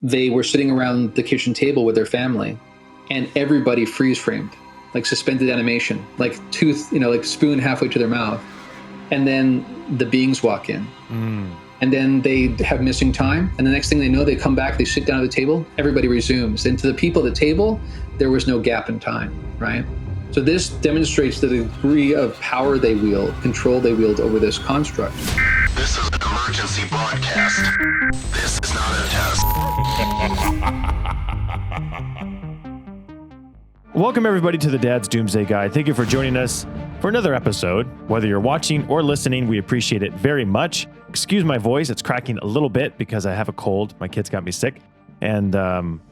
they were sitting around the kitchen table with their family, and everybody freeze framed, like suspended animation, like tooth, like spoon halfway to their mouth. And then the beings walk in. And then they have missing time. And the next thing they know, they come back, they sit down at the table, everybody resumes. And to the people at the table, there was no gap in time, right? So this demonstrates the degree of power they wield, control they wield over this construct. This is an emergency broadcast. This is not a test. Welcome everybody to the Dad's Doomsday Guide. Thank you for joining us for another episode. Whether you're watching or listening, we appreciate it very much. Excuse my voice, it's cracking a little bit because I have a cold. My kids got me sick. And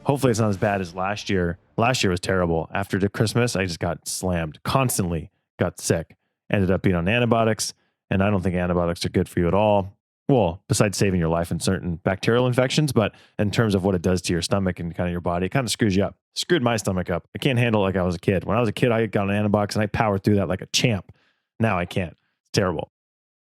hopefully it's not as bad as last year. Last year was terrible. After Christmas, I just got slammed, constantly got sick. Ended up being on antibiotics, and I don't think antibiotics are good for you at all. Well, besides saving your life in certain bacterial infections, but in terms of what it does to your stomach and kind of your body, it kind of screws you up. Screwed my stomach up. I can't handle it like I was a kid. When I was a kid, I got on antibiotics and I powered through that like a champ. Now I can't. It's terrible.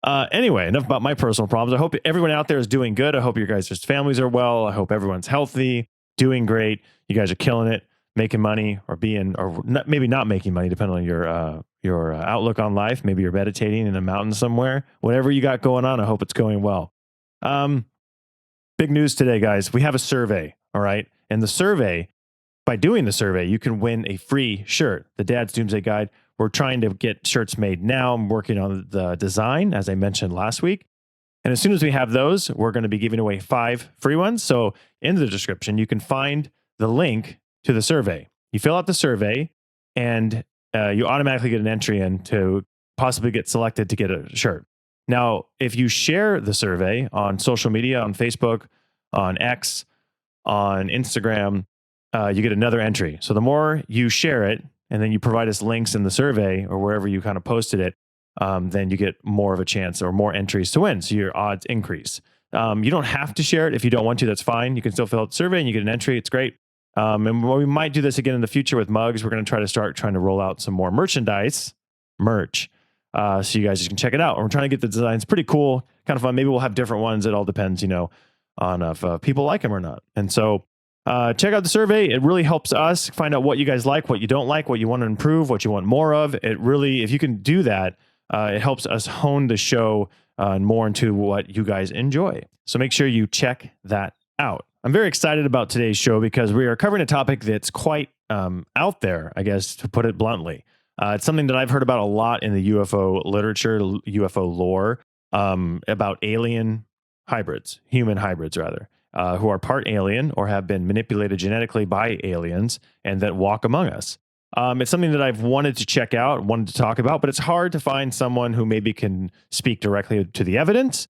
Anyway, enough about my personal problems. I hope everyone out there is doing good. I hope your guys' families are well. I hope everyone's healthy, doing great. You guys are killing it, making money, or maybe not making money, depending on your outlook on life. Maybe you're meditating in a mountain somewhere. Whatever you got going on, I hope it's going well. Big news today, guys. We have a survey, all right? And the survey, by doing the survey, you can win a free shirt, the Dad's Doomsday Guide. We're trying to get shirts made now. I'm working on the design, as I mentioned last week. And as soon as we have those, we're going to be giving away 5 free ones. So in the description, you can find the link to the survey. You fill out the survey, and you automatically get an entry in to possibly get selected to get a shirt. Now, if you share the survey on social media, on Facebook, on X, on Instagram, you get another entry. So the more you share it, and then you provide us links in the survey or wherever you kind of posted it, then you get more of a chance or more entries to win. So your odds increase. You don't have to share it. If you don't want to, that's fine. You can still fill out the survey and you get an entry. It's great. And we might do this again in the future with mugs. We're going to try to roll out some more merch, so you guys can check it out. We're trying to get the designs pretty cool, kind of fun. Maybe we'll have different ones. It all depends, on if people like them or not. And so check out the survey. It really helps us find out what you guys like, what you don't like, what you want to improve, what you want more of. It really, if you can do that, it helps us hone the show more into what you guys enjoy. So make sure you check that out. I'm very excited about today's show because we are covering a topic that's quite out there, I guess, to put it bluntly. It's something that I've heard about a lot in the UFO literature, UFO lore, about alien hybrids, human hybrids rather, who are part alien or have been manipulated genetically by aliens and that walk among us. It's something that I've wanted to check out, wanted to talk about, but it's hard to find someone who maybe can speak directly to the evidence.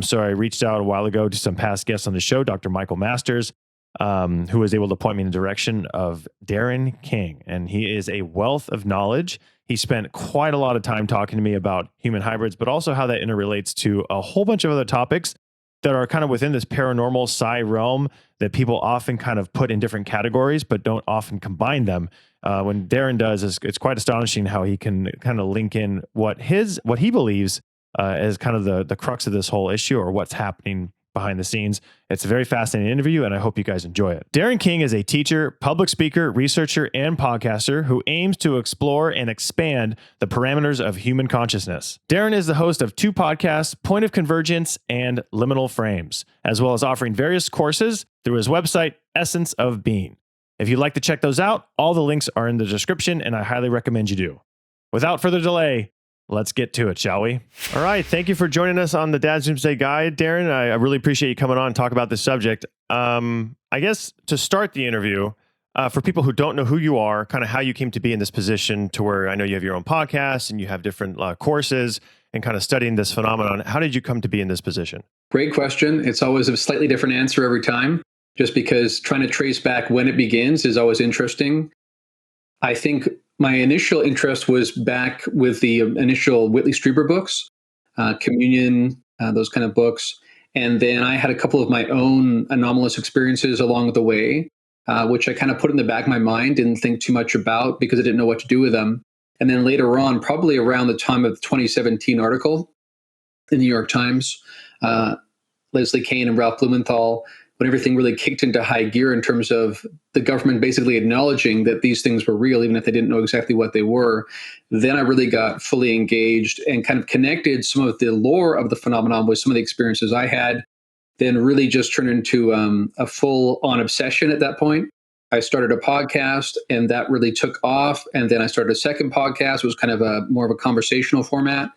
So I reached out a while ago to some past guests on the show, Dr. Michael Masters, who was able to point me in the direction of Darren King. And he is a wealth of knowledge. He spent quite a lot of time talking to me about human hybrids, but also how that interrelates to a whole bunch of other topics that are kind of within this paranormal sci realm that people often kind of put in different categories, but don't often combine them. When Darren does, it's quite astonishing how he can kind of link in what he believes as kind of the crux of this whole issue or what's happening behind the scenes. It's a very fascinating interview, and I hope you guys enjoy it. Darren King is a teacher, public speaker, researcher, and podcaster who aims to explore and expand the parameters of human consciousness. Darren is the host of 2 podcasts, Point of Convergence and Liminal Frames, as well as offering various courses through his website, Essence of Being. If you'd like to check those out, all the links are in the description, and I highly recommend you do. Without further delay, let's get to it, shall we? All right. Thank you for joining us on the Dad's Doomsday Guide, Darren. I really appreciate you coming on and talk about this subject. I guess to start the interview, for people who don't know who you are, kind of how you came to be in this position to where I know you have your own podcast and you have different courses and kind of studying this phenomenon. How did you come to be in this position? Great question. It's always a slightly different answer every time, just because trying to trace back when it begins is always interesting. I think my initial interest was back with the initial Whitley Strieber books, Communion, those kind of books. And then I had a couple of my own anomalous experiences along the way, which I kind of put in the back of my mind, didn't think too much about because I didn't know what to do with them. And then later on, probably around the time of the 2017 article in the New York Times, Leslie Kean and Ralph Blumenthal when everything really kicked into high gear in terms of the government basically acknowledging that these things were real, even if they didn't know exactly what they were, then I really got fully engaged and kind of connected some of the lore of the phenomenon with some of the experiences I had, then really just turned into a full-on obsession at that point. I started a podcast and that really took off. And then I started a second podcast. It was kind of more of a conversational format.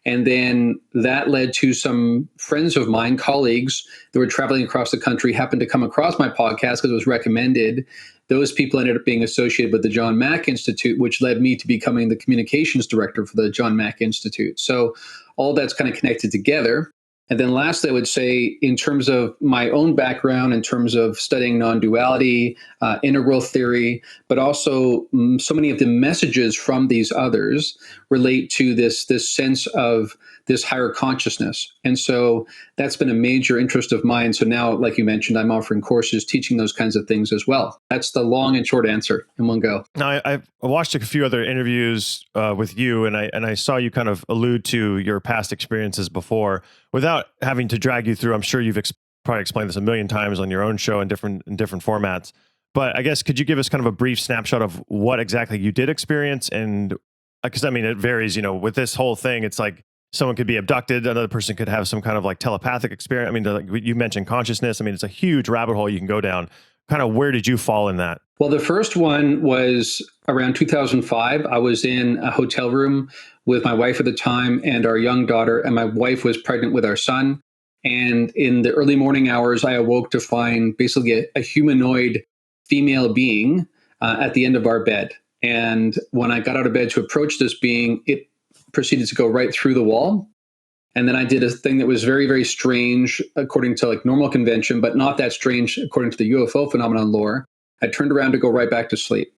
And then that led to some friends of mine, colleagues that were traveling across the country, happened to come across my podcast because it was recommended. Those people ended up being associated with the John Mack Institute, which led me to becoming the communications director for the John Mack Institute. So all that's kind of connected together. And then lastly, I would say, in terms of my own background, in terms of studying non-duality, integral theory, but also so many of the messages from these others relate to this sense of this higher consciousness. And so that's been a major interest of mine. So now, like you mentioned, I'm offering courses teaching those kinds of things as well. That's the long and short answer in one go. Now, I watched a few other interviews with you, and I saw you kind of allude to your past experiences before. Without having to drag you through, I'm sure you've probably explained this a million times on your own show in different formats. But I guess, could you give us kind of a brief snapshot of what exactly you did experience? And because I mean, it varies, with this whole thing, it's like someone could be abducted, another person could have some kind of like telepathic experience. I mean, like you mentioned consciousness. I mean, it's a huge rabbit hole you can go down. Kind of, where did you fall in that? Well, the first one was around 2005. I was in a hotel room with my wife at the time and our young daughter, and my wife was pregnant with our son. And in the early morning hours, I awoke to find basically a humanoid female being at the end of our bed. And when I got out of bed to approach this being, it proceeded to go right through the wall. And then I did a thing that was very, very strange according to like normal convention, but not that strange according to the UFO phenomenon lore. I turned around to go right back to sleep,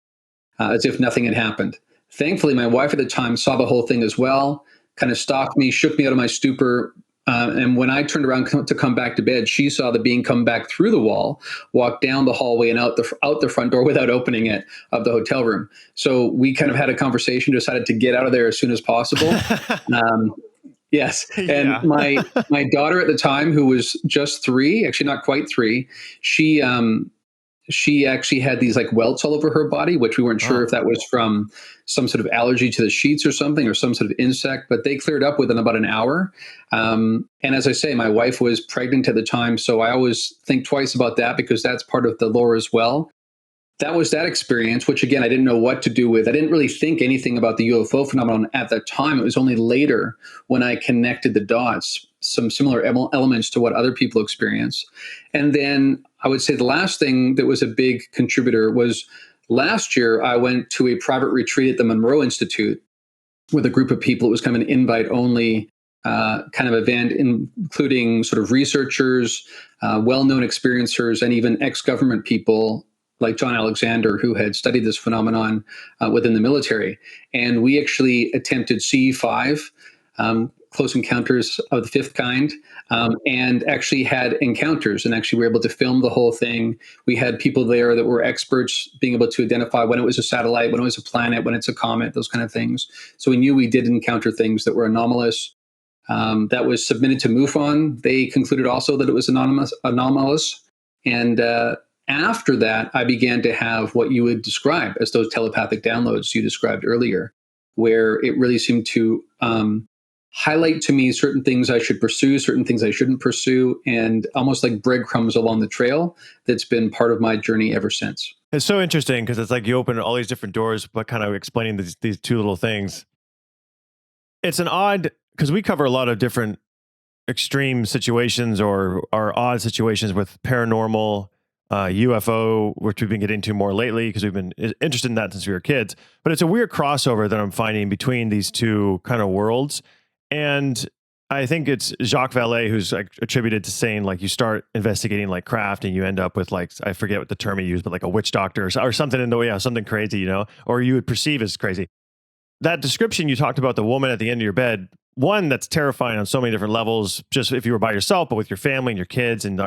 as if nothing had happened. Thankfully, my wife at the time saw the whole thing as well, kind of stalked me, shook me out of my stupor. And when I turned around to come back to bed, she saw the being come back through the wall, walk down the hallway and out the front door without opening it of the hotel room. So we kind of had a conversation, decided to get out of there as soon as possible. Yes. And Yeah. my daughter at the time, who was just 3, actually not quite 3, she actually had these like welts all over her body, which we weren't sure if that was from some sort of allergy to the sheets or something, or some sort of insect, but they cleared up within about an hour. And as I say, my wife was pregnant at the time. So I always think twice about that because that's part of the lore as well. That was that experience, which again, I didn't know what to do with. I didn't really think anything about the UFO phenomenon at that time. It was only later when I connected the dots, some similar elements to what other people experience. And then I would say the last thing that was a big contributor was last year, I went to a private retreat at the Monroe Institute with a group of people. It was kind of an invite-only kind of event, including sort of researchers, well-known experiencers, and even ex-government people like John Alexander, who had studied this phenomenon within the military. And we actually attempted CE5, Close Encounters of the Fifth Kind, and actually had encounters and actually were able to film the whole thing. We had people there that were experts being able to identify when it was a satellite, when it was a planet, when it's a comet, those kind of things. So we knew we did encounter things that were anomalous. That was submitted to MUFON. They concluded also that it was anomalous. And after that, I began to have what you would describe as those telepathic downloads you described earlier, where it really seemed to highlight to me certain things I should pursue, certain things I shouldn't pursue, and almost like breadcrumbs along the trail that's been part of my journey ever since. It's so interesting because it's like you open all these different doors, but kind of explaining these two little things. It's an odd, because we cover a lot of different extreme situations or odd situations with paranormal, UFO, which we've been getting into more lately because we've been interested in that since we were kids. But it's a weird crossover that I'm finding between these two kind of worlds. And I think it's Jacques Vallée who's like attributed to saying like you start investigating like craft and you end up with like, I forget what the term he used, but like a witch doctor or something in the way, something crazy, or you would perceive as crazy. That description you talked about, the woman at the end of your bed, one, that's terrifying on so many different levels, just if you were by yourself, but with your family and your kids and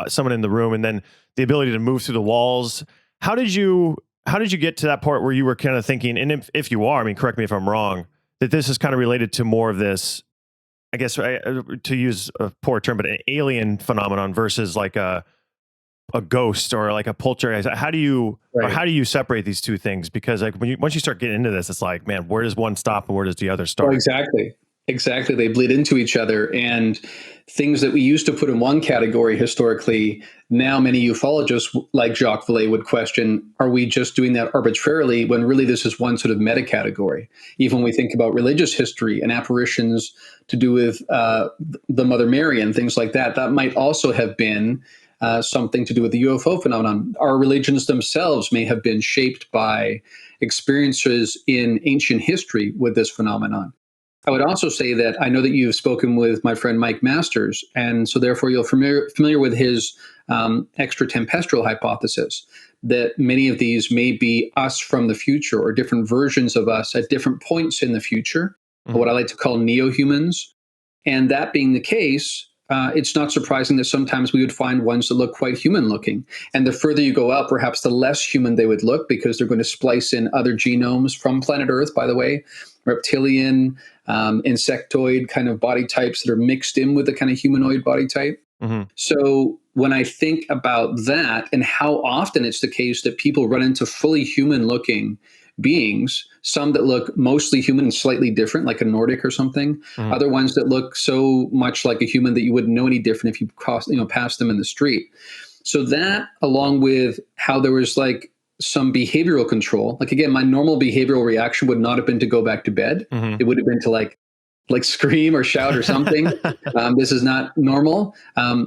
someone in the room, and then the ability to move through the walls. How did you get to that part where you were kind of thinking, and if you are, I mean, correct me if I'm wrong, that this is kind of related to more of this, I guess, to use a poor term, but an alien phenomenon versus like a a ghost or like a poltergeist? How do you or Right. how do you separate these two things? Because like once you start getting into this, it's like, man, where does one stop and where does the other Well, start? exactly. Exactly. They bleed into each other. And things that we used to put in one category historically, now many ufologists like Jacques Vallée would question, are we just doing that arbitrarily when really this is one sort of meta category? Even when we think about religious history and apparitions to do with the Mother Mary and things like that, that might also have been something to do with the UFO phenomenon. Our religions themselves may have been shaped by experiences in ancient history with this phenomenon. I would also say that I know that you've spoken with my friend Mike Masters, and so therefore you're familiar with his extratempestrial hypothesis, that many of these may be us from the future or different versions of us at different points in the future, or what I like to call neo-humans. And that being the case, it's not surprising that sometimes we would find ones that look quite human looking. And the further you go out, perhaps the less human they would look, because they're going to splice in other genomes from planet Earth, by the way, reptilian, insectoid kind of body types that are mixed in with the kind of humanoid body type. Mm-hmm. So when I think about that and how often it's the case that people run into fully human looking beings, some that look mostly human and slightly different, like a Nordic or something, other ones that look so much like a human that you wouldn't know any different if you passed them in the street. So that, along with how there was like some behavioral control, like again, my normal behavioral reaction would not have been to go back to bed. It would have been to like scream or shout or something. This is not normal.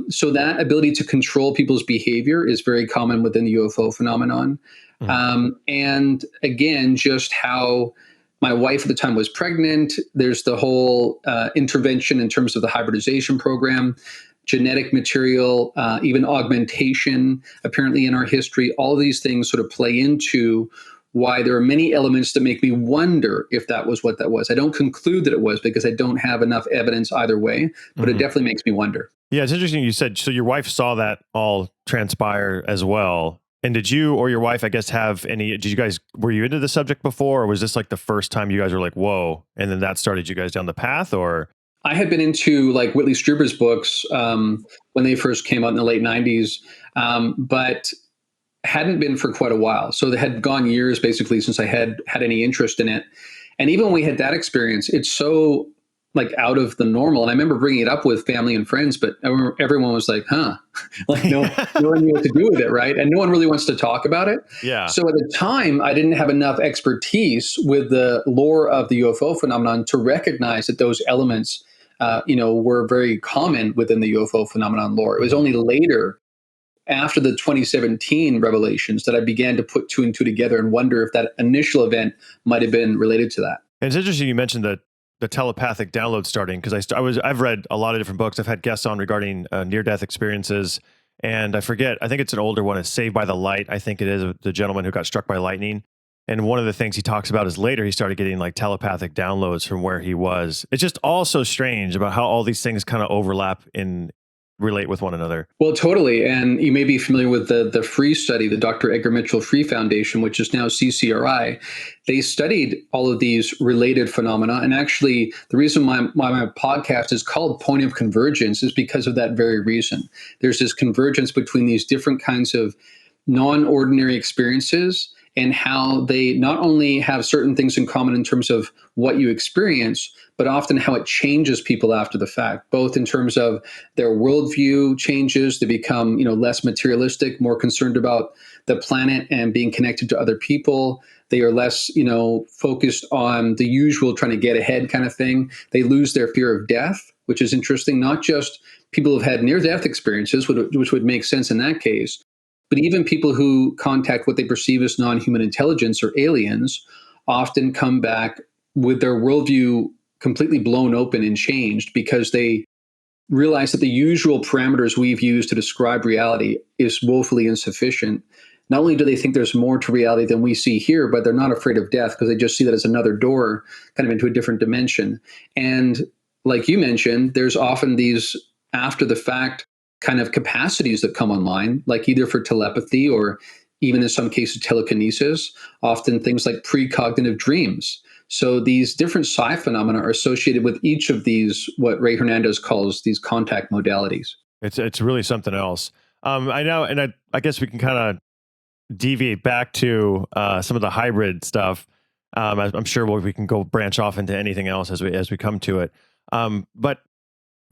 So that ability to control people's behavior is very common within the UFO phenomenon. And again, just how my wife at the time was pregnant. There's the whole intervention in terms of the hybridization program, genetic material, even augmentation, apparently in our history. All these things sort of play into why there are many elements that make me wonder if that was what that was. I don't conclude that it was because I don't have enough evidence either way, but it definitely makes me wonder. Yeah, it's interesting you said, so your wife saw that all transpire as well. And did you or your wife, I guess, were you into the subject before, or was this like the first time you guys were like, whoa, and then that started you guys down the path, or? I had been into like Whitley Strieber's books when they first came out in the late 90s, but hadn't been for quite a while. So it had gone years basically since I had any interest in it. And even when we had that experience, it's so like out of the normal. And I remember bringing it up with family and friends, but everyone was like, huh, like no one knew what to do with it. Right. And no one really wants to talk about it. Yeah. So at the time I didn't have enough expertise with the lore of the UFO phenomenon to recognize that those elements, were very common within the UFO phenomenon lore. It was only later, after the 2017 revelations, that I began to put two and two together and wonder if that initial event might have been related to that. And it's interesting you mentioned the telepathic download starting, because I've read a lot of different books. I've had guests on regarding near-death experiences, and I think it's an older one. It's Saved by the Light. I think it is the gentleman who got struck by lightning. And one of the things he talks about is later he started getting like telepathic downloads from where he was. It's just all so strange about how all these things kind of overlap and relate with one another. Well, totally. And you may be familiar with the Free study, the Dr. Edgar Mitchell Free Foundation, which is now CCRI. They studied all of these related phenomena. And actually, the reason why my podcast is called Point of Convergence is because of that very reason. There's this convergence between these different kinds of non-ordinary experiences and how they not only have certain things in common in terms of what you experience, but often how it changes people after the fact, both in terms of their worldview changes. They become, less materialistic, more concerned about the planet and being connected to other people. They are less, focused on the usual trying to get ahead kind of thing. They lose their fear of death, which is interesting. Not just people who've had near-death experiences, which would make sense in that case, but even people who contact what they perceive as non-human intelligence or aliens often come back with their worldview completely blown open and changed, because they realize that the usual parameters we've used to describe reality is woefully insufficient. Not only do they think there's more to reality than we see here, but they're not afraid of death because they just see that as another door kind of into a different dimension. And like you mentioned, there's often these after the fact kind of capacities that come online, like either for telepathy or even in some cases telekinesis, often things like precognitive dreams. So these different psi phenomena are associated with each of these, what Ray Hernandez calls these contact modalities. It's really something else. I know, and I guess we can kind of deviate back to some of the hybrid stuff. I'm sure we can go branch off into anything else as we come to it. But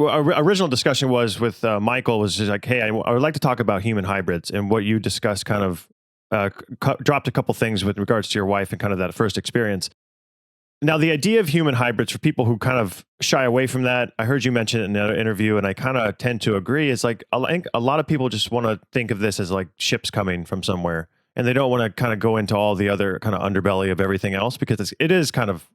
our original discussion was with Michael was just like, hey, I would like to talk about human hybrids, and what you discussed kind of dropped a couple things with regards to your wife and kind of that first experience. Now, the idea of human hybrids, for people who kind of shy away from that, I heard you mention it in another interview, and I kind of tend to agree. It's like, I think a lot of people just want to think of this as like ships coming from somewhere, and they don't want to kind of go into all the other kind of underbelly of everything else, because it is kind of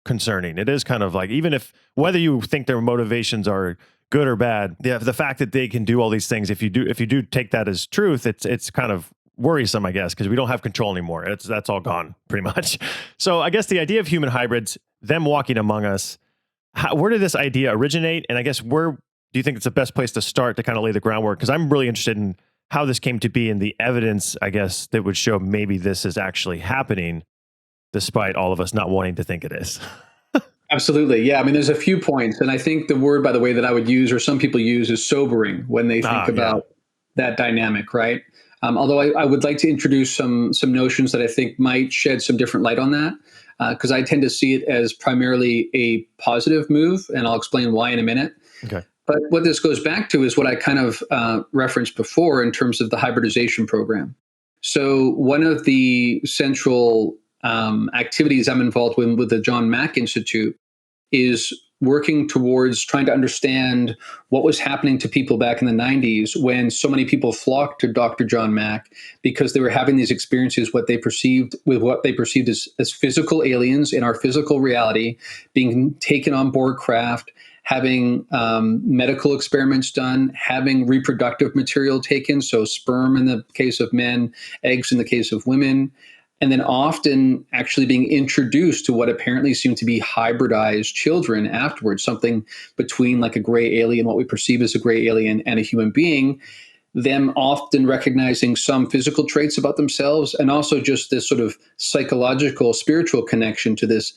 concerning. It is kind of like, even if, whether you think their motivations are good or bad, the fact that they can do all these things, if you do take that as truth, it's kind of worrisome, I guess, because we don't have control anymore. That's all gone pretty much. So I guess the idea of human hybrids, them walking among us, where did this idea originate? And I guess where do you think it's the best place to start to kind of lay the groundwork? Because I'm really interested in how this came to be and the evidence, I guess, that would show maybe this is actually happening, despite all of us not wanting to think it is. Absolutely. Yeah. I mean, there's a few points. And I think the word, by the way, that I would use, or some people use, is sobering when they think about that dynamic, right? Although I would like to introduce some notions that I think might shed some different light on that, because I tend to see it as primarily a positive move, and I'll explain why in a minute. Okay. But what this goes back to is what I kind of referenced before in terms of the hybridization program. So one of the central activities I'm involved with the John Mack Institute is working towards trying to understand what was happening to people back in the 90s when so many people flocked to Dr. John Mack because they were having these experiences, what they perceived as physical aliens in our physical reality, being taken on board craft, having medical experiments done, having reproductive material taken, so sperm in the case of men, eggs in the case of women, and then often actually being introduced to what apparently seemed to be hybridized children afterwards, something between like a gray alien, what we perceive as a gray alien, and a human being, them often recognizing some physical traits about themselves, and also just this sort of psychological, spiritual connection to this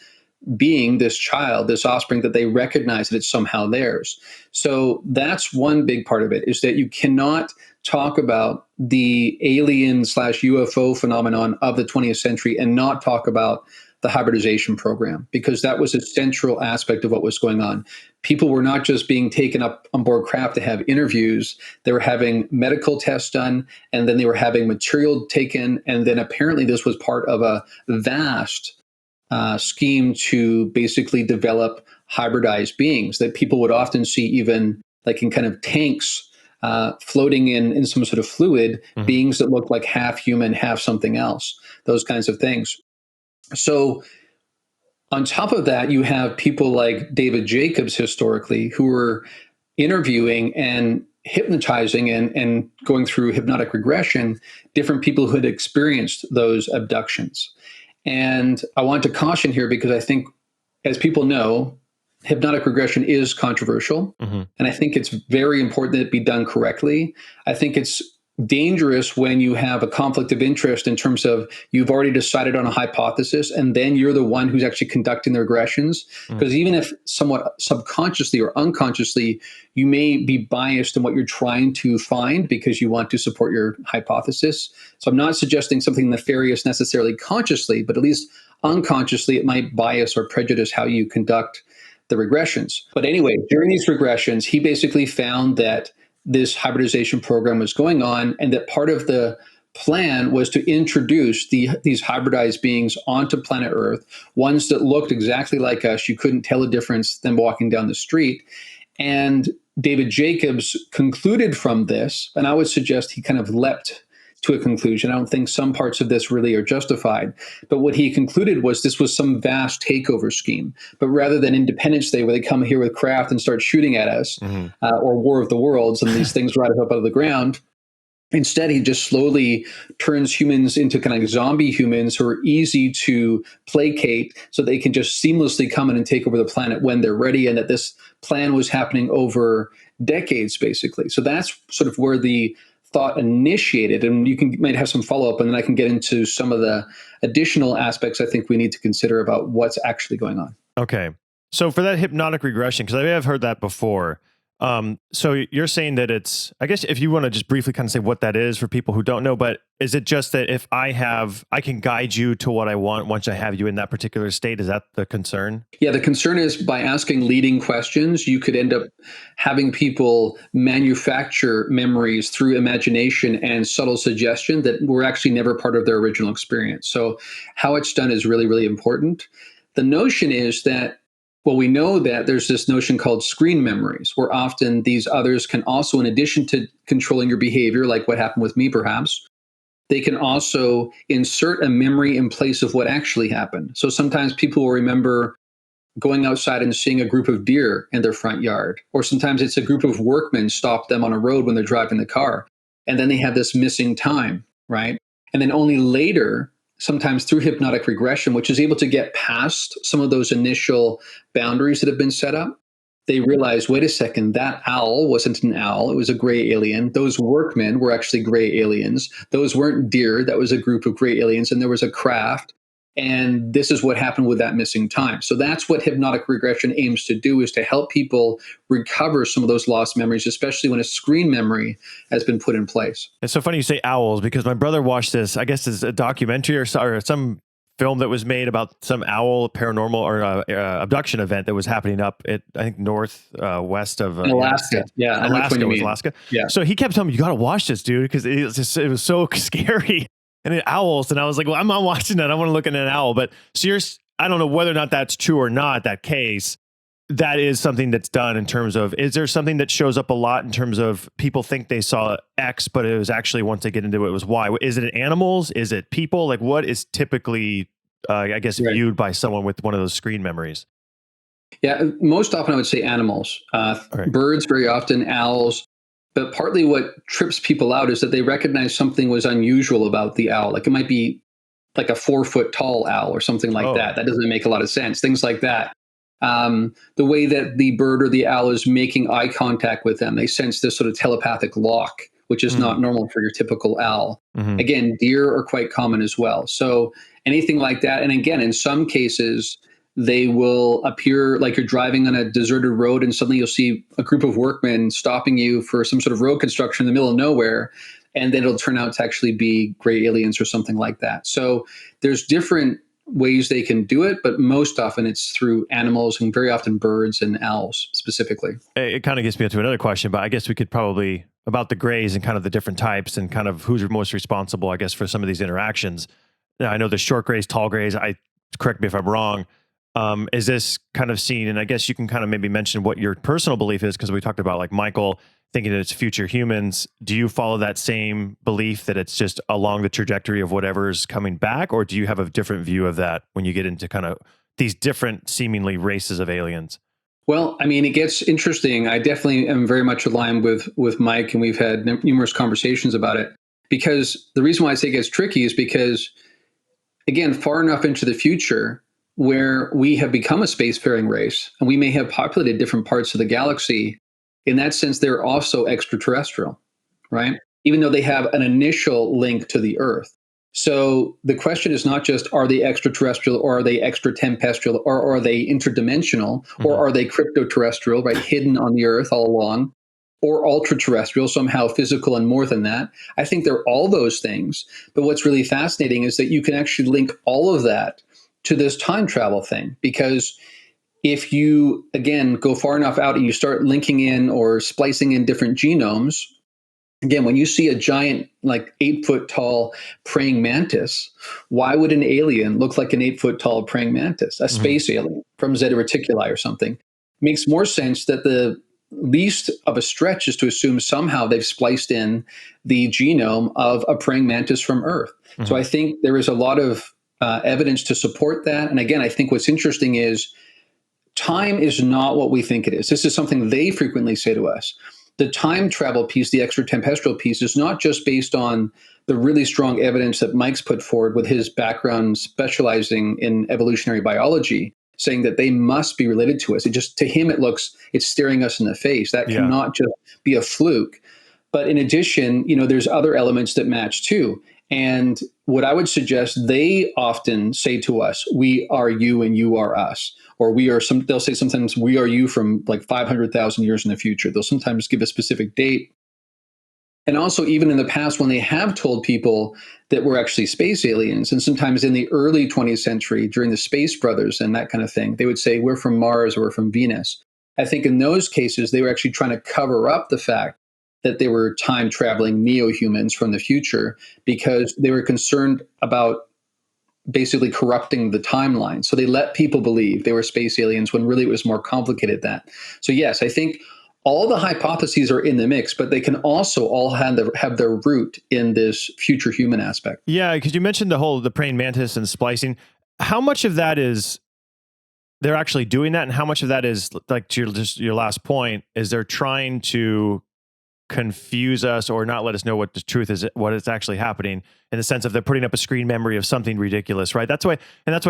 being, this child, this offspring, that they recognize that it's somehow theirs. So that's one big part of it, is that you cannot talk about the alien/UFO phenomenon of the 20th century and not talk about the hybridization program, because that was a central aspect of what was going on. People were not just being taken up on board craft to have interviews. They were having medical tests done, and then they were having material taken. And then apparently this was part of a vast scheme to basically develop hybridized beings that people would often see even like in kind of tanks floating in some sort of fluid, beings that look like half human, half something else, those kinds of things. So on top of that, you have people like David Jacobs historically who were interviewing and hypnotizing and going through hypnotic regression, different people who had experienced those abductions. And I want to caution here, because I think, as people know, hypnotic regression is controversial. And I think it's very important that it be done correctly. I think it's dangerous when you have a conflict of interest in terms of you've already decided on a hypothesis and then you're the one who's actually conducting the regressions. Because even if somewhat subconsciously or unconsciously, you may be biased in what you're trying to find because you want to support your hypothesis. So I'm not suggesting something nefarious necessarily consciously, but at least unconsciously, it might bias or prejudice how you conduct the regressions. But anyway, during these regressions, he basically found that this hybridization program was going on, and that part of the plan was to introduce these hybridized beings onto planet Earth, ones that looked exactly like us. You couldn't tell a difference than walking down the street. And David Jacobs concluded from this, and I would suggest he kind of leapt to a conclusion. I don't think some parts of this really are justified. But what he concluded was this was some vast takeover scheme. But rather than Independence Day, where they come here with craft and start shooting at us, or War of the Worlds, and these things rise up out of the ground, instead, he just slowly turns humans into kind of like zombie humans who are easy to placate, so they can just seamlessly come in and take over the planet when they're ready, and that this plan was happening over decades, basically. So that's sort of where the thought initiated, and you might have some follow-up, and then I can get into some of the additional aspects I think we need to consider about what's actually going on. Okay. So for that hypnotic regression, because I may have heard that before, So you're saying that it's, I guess if you want to just briefly kind of say what that is for people who don't know, but is it just that if I can guide you to what I want once I have you in that particular state? Is that the concern? Yeah, the concern is by asking leading questions, you could end up having people manufacture memories through imagination and subtle suggestion that were actually never part of their original experience. So how it's done is really, really important. The notion is that, well, we know that there's this notion called screen memories, where often these others can also, in addition to controlling your behavior, like what happened with me perhaps, they can also insert a memory in place of what actually happened. So sometimes people will remember going outside and seeing a group of deer in their front yard, or sometimes it's a group of workmen stop them on a road when they're driving the car, and then they have this missing time, right? And then only later, sometimes through hypnotic regression, which is able to get past some of those initial boundaries that have been set up, they realize, wait a second, that owl wasn't an owl, it was a gray alien. Those workmen were actually gray aliens. Those weren't deer, that was a group of gray aliens, and there was a craft. And this is what happened with that missing time. So that's what hypnotic regression aims to do, is to help people recover some of those lost memories, especially when a screen memory has been put in place. It's so funny you say owls, because my brother watched this, I guess it's a documentary or some film that was made about some owl paranormal or abduction event that was happening up at, I think, west of Alaska. Yeah. Alaska was Alaska. Yeah. So he kept telling me, you got to watch this, dude, because it was so scary. And it owls. And I was like, well, I'm not watching that. I want to look at an owl. But I don't know whether or not that's true or not, that case. That is something that's done in terms of, is there something that shows up a lot in terms of people think they saw X, but it was actually, once they get into it was Y? Is it animals? Is it people? Like, what is typically, I guess, viewed by someone with one of those screen memories? Yeah, most often I would say animals. Right. Birds, very often, owls. But partly what trips people out is that they recognize something was unusual about the owl. Like it might be like a 4-foot tall owl or something like that. That doesn't make a lot of sense. Things like that. The way that the bird or the owl is making eye contact with them, they sense this sort of telepathic lock, which is not normal for your typical owl. Mm-hmm. Again, deer are quite common as well. So anything like that. And again, in some cases, they will appear like you're driving on a deserted road and suddenly you'll see a group of workmen stopping you for some sort of road construction in the middle of nowhere. And then it'll turn out to actually be gray aliens or something like that. So there's different ways they can do it, but most often it's through animals, and very often birds and owls specifically. It kind of gets me into another question, but I guess we could probably, about the grays and kind of the different types and kind of who's most responsible, I guess, for some of these interactions. Now, I know there's short grays, tall grays. Correct me if I'm wrong. Is this kind of seen, and I guess you can kind of maybe mention what your personal belief is, because we talked about like Michael thinking that it's future humans. Do you follow that same belief that it's just along the trajectory of whatever's coming back, or do you have a different view of that when you get into kind of these different seemingly races of aliens? Well, I mean, it gets interesting. I definitely am very much aligned with Mike, and we've had numerous conversations about it, because the reason why I say it gets tricky is because, again, far enough into the future where we have become a spacefaring race and we may have populated different parts of the galaxy, in that sense, they're also extraterrestrial, right? Even though they have an initial link to the Earth. So the question is not just, are they extraterrestrial, or are they extratempestrial, or are they interdimensional, or are they cryptoterrestrial, right? Hidden on the Earth all along, or ultra-terrestrial, somehow physical and more than that. I think they're all those things. But what's really fascinating is that you can actually link all of that to this time travel thing, because if you, again, go far enough out and you start linking in or splicing in different genomes, again, when you see a giant, like 8-foot tall praying mantis, why would an alien look like an 8-foot tall praying mantis, a space alien from Zeta Reticuli or something? Makes more sense that the least of a stretch is to assume somehow they've spliced in the genome of a praying mantis from Earth. So I think there is a lot of evidence to support that. And again, I think what's interesting is time is not what we think it is. This is something they frequently say to us. The time travel piece, the extratempestrial piece, is not just based on the really strong evidence that Mike's put forward with his background specializing in evolutionary biology, saying that they must be related to us. It just, to him, it's staring us in the face. That cannot just be a fluke. But in addition, there's other elements that match too. And what I would suggest, they often say to us, we are you and you are us. Or they'll say sometimes we are you from like 500,000 years in the future. They'll sometimes give a specific date. And also, even in the past, when they have told people that we're actually space aliens, and sometimes in the early 20th century, during the Space Brothers and that kind of thing, they would say, we're from Mars or we're from Venus. I think in those cases, they were actually trying to cover up the fact that they were time traveling neo-humans from the future, because they were concerned about basically corrupting the timeline. So they let people believe they were space aliens when really it was more complicated than that. So yes, I think all the hypotheses are in the mix, but they can also all have their root in this future human aspect. Yeah, because you mentioned the praying mantis and splicing. How much of that is they're actually doing that, and how much of that is, like, to your last point, is they're trying to confuse us or not let us know what the truth is, what is actually happening, in the sense of they're putting up a screen memory of something ridiculous, right? That's why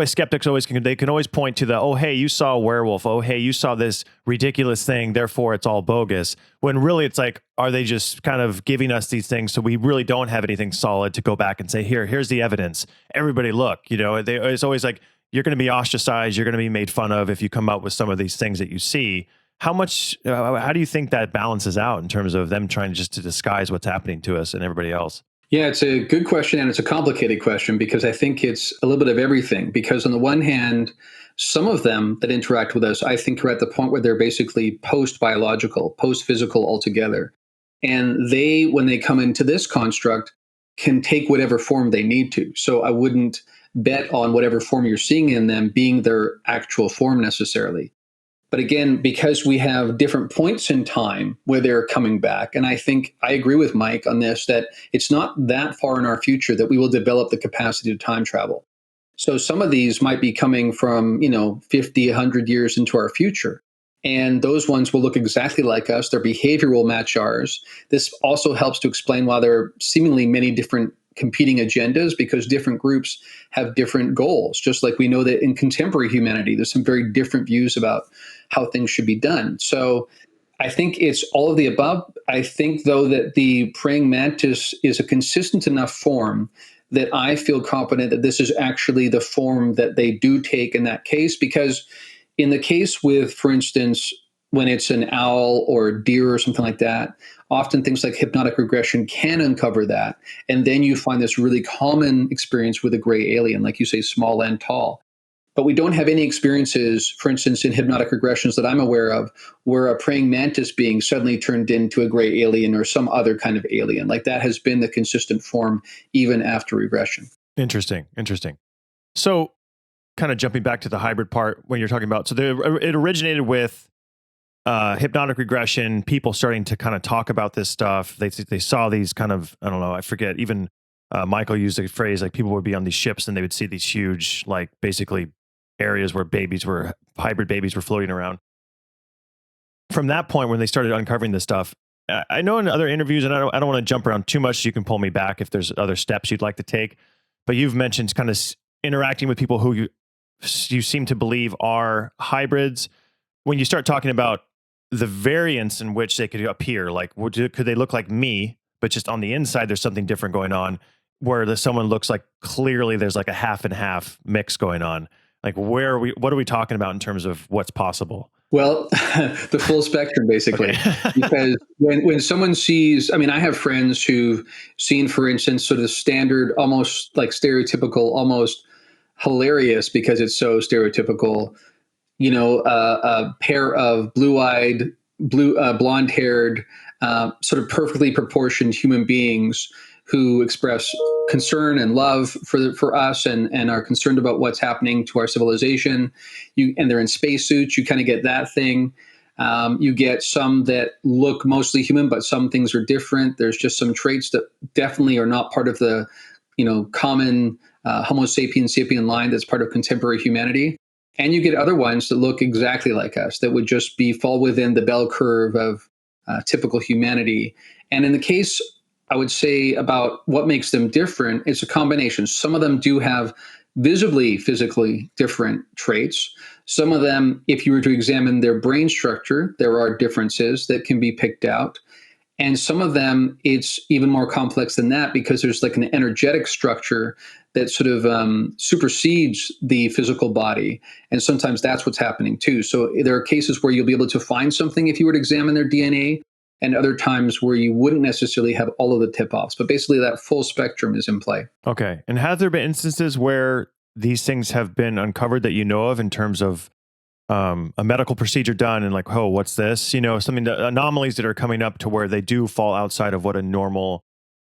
skeptics they can always point to the, oh, hey, you saw a werewolf. Oh, hey, you saw this ridiculous thing, therefore it's all bogus. When really it's like, are they just kind of giving us these things so we really don't have anything solid to go back and say, here's the evidence. Everybody look, it's always like, you're going to be ostracized. You're going to be made fun of if you come up with some of these things that you see. How do you think that balances out in terms of them trying just to disguise what's happening to us and everybody else? Yeah, it's a good question, and it's a complicated question, because I think it's a little bit of everything. Because on the one hand, some of them that interact with us, I think, are at the point where they're basically post-biological, post-physical altogether. And they, when they come into this construct, can take whatever form they need to. So I wouldn't bet on whatever form you're seeing in them being their actual form necessarily. But again, because we have different points in time where they're coming back, and I think I agree with Mike on this, that it's not that far in our future that we will develop the capacity to time travel. So some of these might be coming from, 50, 100 years into our future. And those ones will look exactly like us. Their behavior will match ours. This also helps to explain why there are seemingly many different competing agendas, because different groups have different goals. Just like we know that in contemporary humanity, there's some very different views about how things should be done. So I think it's all of the above. I think, though, that the praying mantis is a consistent enough form that I feel confident that this is actually the form that they do take in that case. Because in the case with, for instance, when it's an owl or deer or something like that, often things like hypnotic regression can uncover that. And then you find this really common experience with a gray alien, like you say, small and tall. But we don't have any experiences, for instance, in hypnotic regressions that I'm aware of, where a praying mantis being suddenly turned into a gray alien or some other kind of alien. Like, that has been the consistent form even after regression. Interesting. So kind of jumping back to the hybrid part when you're talking about, so it originated with hypnotic regression, people starting to kind of talk about this stuff. They saw these kind of, I don't know, I forget, even Michael used a phrase like people would be on these ships and they would see these huge, like, basically areas where hybrid babies were floating around. From that point, when they started uncovering this stuff, I know in other interviews, and I don't want to jump around too much, so you can pull me back if there's other steps you'd like to take, but you've mentioned kind of interacting with people who you seem to believe are hybrids. When you start talking about the variants in which they could appear, like, could they look like me, but just on the inside there's something different going on, where someone looks like clearly there's like a half and half mix going on? Like, what are we talking about in terms of what's possible? Well, the full spectrum, basically. Okay. Because when someone sees, I mean, I have friends who've seen, for instance, sort of the standard, almost like stereotypical, almost hilarious because it's so stereotypical, a pair of blue-eyed, blonde-haired, sort of perfectly proportioned human beings who express concern and love for us and are concerned about what's happening to our civilization. And they're in spacesuits. You kind of get that thing. You get some that look mostly human, but some things are different. There's just some traits that definitely are not part of the, common Homo sapiens sapien line that's part of contemporary humanity. And you get other ones that look exactly like us, that would just fall within the bell curve of typical humanity. And in the case, I would say, about what makes them different, it's a combination. Some of them do have visibly, physically different traits. Some of them, if you were to examine their brain structure, there are differences that can be picked out. And some of them, it's even more complex than that because there's like an energetic structure that sort of supersedes the physical body. And sometimes that's what's happening too. So there are cases where you'll be able to find something if you were to examine their DNA, and other times where you wouldn't necessarily have all of the tip-offs. But basically that full spectrum is in play. Okay. And have there been instances where these things have been uncovered that you know of in terms of a medical procedure done and like, oh, what's this? You know, something that anomalies that are coming up to where they do fall outside of what a normal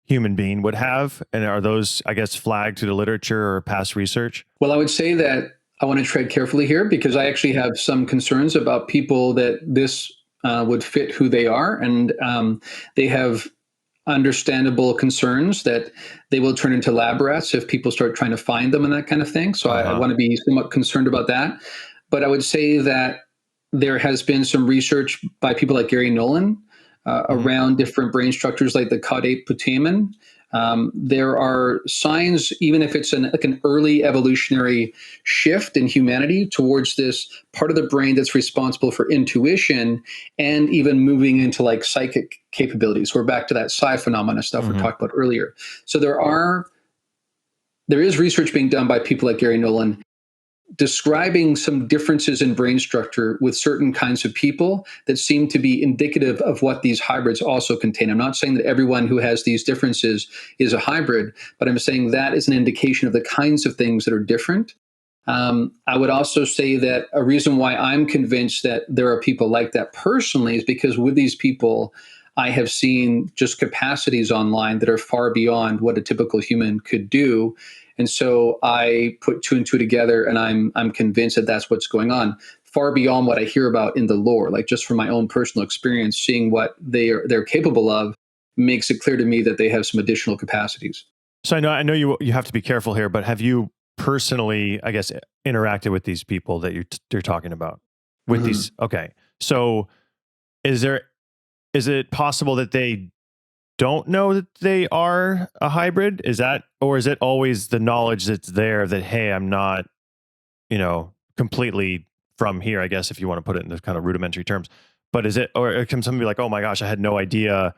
human being would have. And are those, I guess, flagged to the literature or past research? Well, I would say that I want to tread carefully here because I actually have some concerns about people that this would fit who they are. And they have understandable concerns that they will turn into lab rats if people start trying to find them and that kind of thing. So I want to be somewhat concerned about that. But I would say that there has been some research by people like Gary Nolan around different brain structures like the caudate putamen. There are signs, even if it's like an early evolutionary shift in humanity towards this part of the brain that's responsible for intuition and even moving into like psychic capabilities. We're back to that psi phenomena stuff we talked about earlier. So there is research being done by people like Gary Nolan describing some differences in brain structure with certain kinds of people that seem to be indicative of what these hybrids also contain. I'm not saying that everyone who has these differences is a hybrid, but I'm saying that is an indication of the kinds of things that are different. I would also say that a reason why I'm convinced that there are people like that personally is because with these people, I have seen just capacities online that are far beyond what a typical human could do. And so I put two and two together, and I'm convinced that that's what's going on, far beyond what I hear about in the lore. Like just from my own personal experience, seeing what they're capable of makes it clear to me that they have some additional capacities. So I know you have to be careful here, but have you personally, I guess, interacted with these people that you're talking about? With these, okay. So is it possible that they don't know that they are a hybrid? Is that, or is it always the knowledge that's there that, hey, I'm not, completely from here, I guess, if you want to put it in those kind of rudimentary terms. But is it, or can someone be like, oh my gosh, I had no idea,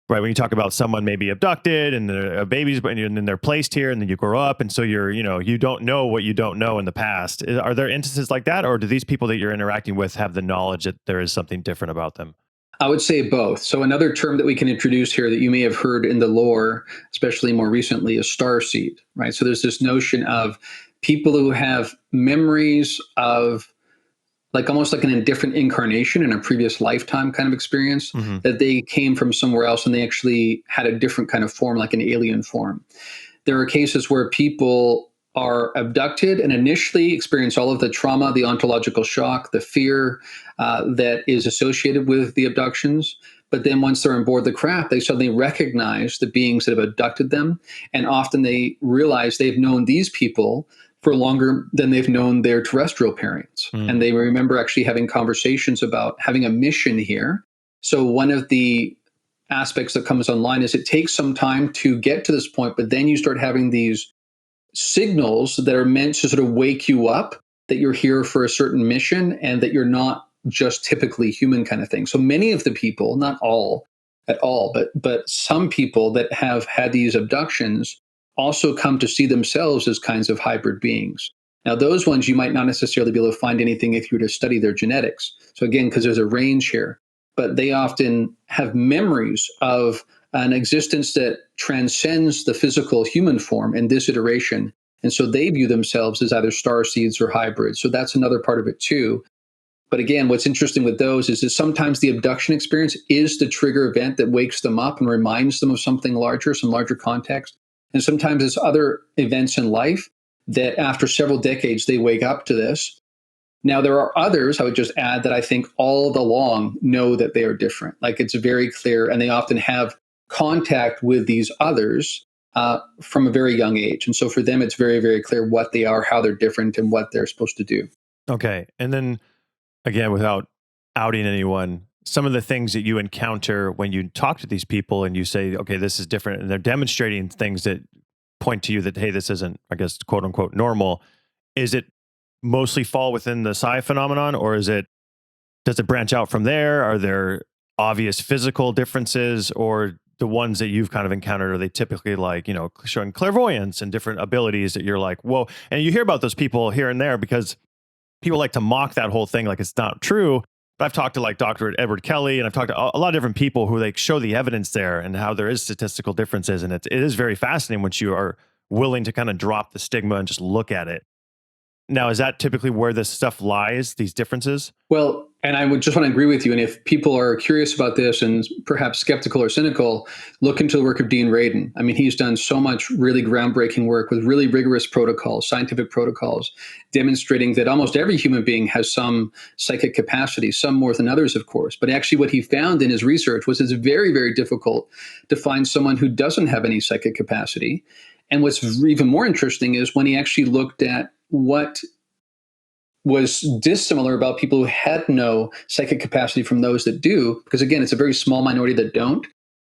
right? When you talk about someone maybe abducted and they're babies, and then they're placed here and then you grow up. And so you don't know what you don't know in the past. Are there instances like that? Or do these people that you're interacting with have the knowledge that there is something different about them? I would say both. So another term that we can introduce here that you may have heard in the lore, especially more recently, is starseed, right? So there's this notion of people who have memories of like almost like an indifferent incarnation in a previous lifetime kind of experience, that they came from somewhere else and they actually had a different kind of form, like an alien form. There are cases where people are abducted and initially experience all of the trauma, the ontological shock, the fear that is associated with the abductions. But then once they're on board the craft, they suddenly recognize the beings that have abducted them. And often they realize they've known these people for longer than they've known their terrestrial parents. And they remember actually having conversations about having a mission here. So one of the aspects that comes online is it takes some time to get to this point, but then you start having these signals that are meant to sort of wake you up that you're here for a certain mission and that you're not just typically human kind of thing. So many of the people, not all at all, but some people that have had these abductions also come to see themselves as kinds of hybrid beings. Now, those ones you might not necessarily be able to find anything if you were to study their genetics. So again, because there's a range here, but they often have memories of an existence that transcends the physical human form in this iteration. And so they view themselves as either starseeds or hybrids. So that's another part of it too. But again, what's interesting with those is that sometimes the abduction experience is the trigger event that wakes them up and reminds them of something larger, some larger context. And sometimes it's other events in life that after several decades, they wake up to this. Now, there are others, I would just add, that I think all along know that they are different. Like it's very clear, and they often have contact with these others from a very young age. And so for them, it's very, very clear what they are, how they're different, and what they're supposed to do. Okay. And then again, without outing anyone, some of the things that you encounter when you talk to these people and you say, okay, this is different, and they're demonstrating things that point to you that, hey, this isn't, I guess, quote unquote, normal. Is it mostly fall within the psi phenomenon, or does it branch out from there? Are there obvious physical differences, or the ones that you've kind of encountered, are they typically like, showing clairvoyance and different abilities that you're like, whoa? And you hear about those people here and there because people like to mock that whole thing like it's not true. But I've talked to like Dr. Edward Kelly, and I've talked to a lot of different people who like show the evidence there and how there is statistical differences. And it is very fascinating once you are willing to kind of drop the stigma and just look at it. Now, is that typically where this stuff lies, these differences? Well, and I would just want to agree with you. And if people are curious about this and perhaps skeptical or cynical, look into the work of Dean Radin. I mean, he's done so much really groundbreaking work with really rigorous protocols, scientific protocols, demonstrating that almost every human being has some psychic capacity, some more than others, of course. But actually what he found in his research was it's very, very difficult to find someone who doesn't have any psychic capacity. And what's even more interesting is when he actually looked at what was dissimilar about people who had no psychic capacity from those that do, because again, it's a very small minority that don't.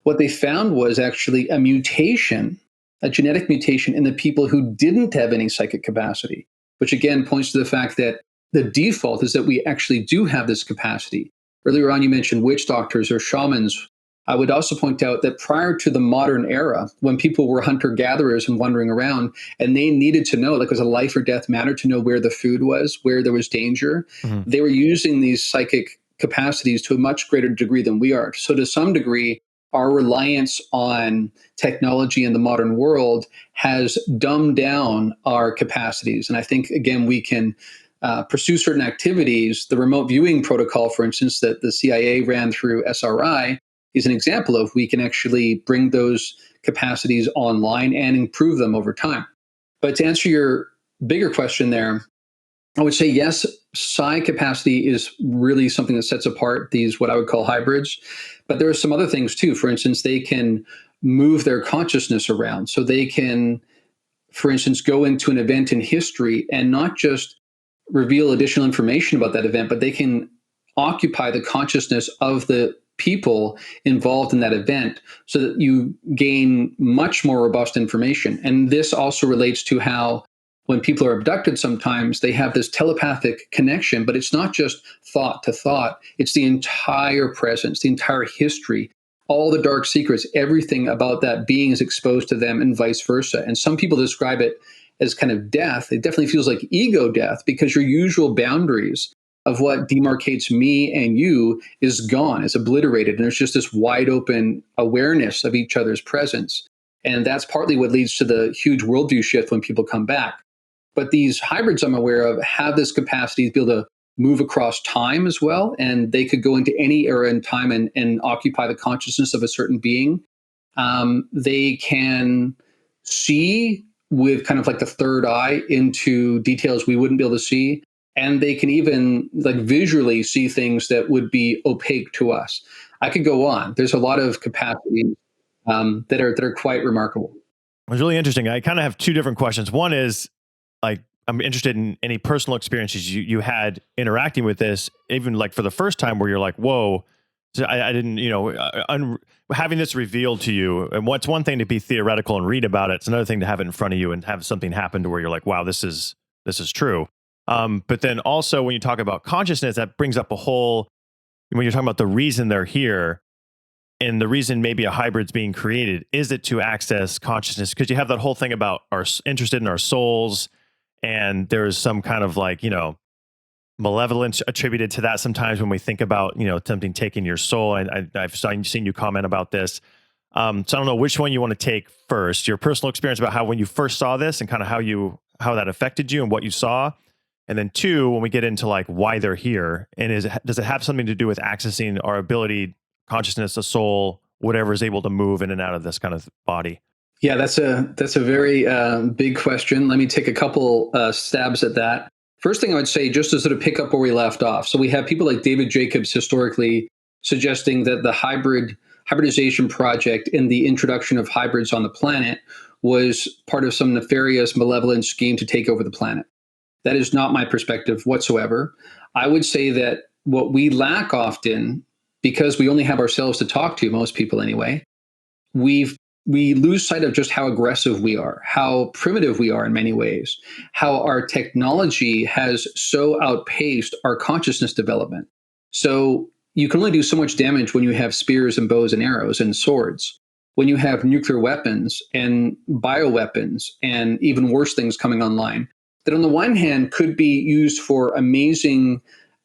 What they found was actually a mutation, a genetic mutation in the people who didn't have any psychic capacity, which again points to the fact that the default is that we actually do have this capacity. Earlier on, you mentioned witch doctors or shamans. I would also point out that prior to the modern era, when people were hunter-gatherers and wandering around, and they needed to know, like it was a life or death matter to know where the food was, where there was danger, they were using these psychic capacities to a much greater degree than we are. So to some degree, our reliance on technology in the modern world has dumbed down our capacities. And I think, again, we can pursue certain activities. The remote viewing protocol, for instance, that the CIA ran through SRI, is an example of we can actually bring those capacities online and improve them over time. But to answer your bigger question there, I would say yes, psi capacity is really something that sets apart these what I would call hybrids. But there are some other things too. For instance, they can move their consciousness around. So they can, for instance, go into an event in history and not just reveal additional information about that event, but they can occupy the consciousness of the people involved in that event so that you gain much more robust information. And this also relates to how when people are abducted, sometimes they have this telepathic connection, but it's not just thought to thought. It's the entire presence, the entire history, all the dark secrets, everything about that being is exposed to them and vice versa. And some people describe it as kind of death. It definitely feels like ego death because your usual boundaries of what demarcates me and you is gone, is obliterated. And there's just this wide open awareness of each other's presence. And that's partly what leads to the huge worldview shift when people come back. But these hybrids I'm aware of have this capacity to be able to move across time as well. And they could go into any era in time and occupy the consciousness of a certain being. They can see with kind of like the third eye into details we wouldn't be able to see. And they can even like visually see things that would be opaque to us. I could go on. There's a lot of capacities that are quite remarkable. It was really interesting. I kind of have two different questions. One is like, I'm interested in any personal experiences you had interacting with this, even like for the first time where you're like, whoa, I didn't, having this revealed to you. And what's one thing to be theoretical and read about it. It's another thing to have it in front of you and have something happen to where you're like, wow, this is true. But then also when you talk about consciousness, that brings up a whole, when you're talking about the reason they're here and the reason maybe a hybrid's being created, is it to access consciousness? Because you have that whole thing about our interested in our souls, and there's some kind of like, malevolence attributed to that sometimes when we think about, something taking your soul. And I've seen you comment about this. So I don't know which one you want to take first, your personal experience about how when you first saw this and kind of how that affected you and what you saw. And then two, when we get into like why they're here, and does it have something to do with accessing our ability, consciousness, a soul, whatever is able to move in and out of this kind of body? Yeah, that's a very big question. Let me take a couple stabs at that. First thing I would say, just to sort of pick up where we left off. So we have people like David Jacobs historically suggesting that the hybridization project and the introduction of hybrids on the planet was part of some nefarious, malevolent scheme to take over the planet. That is not my perspective whatsoever. I would say that what we lack often, because we only have ourselves to talk to, most people anyway, we lose sight of just how aggressive we are, how primitive we are in many ways, how our technology has so outpaced our consciousness development. So, you can only do so much damage when you have spears and bows and arrows and swords. When you have nuclear weapons and bioweapons and even worse things coming online, that on the one hand could be used for amazing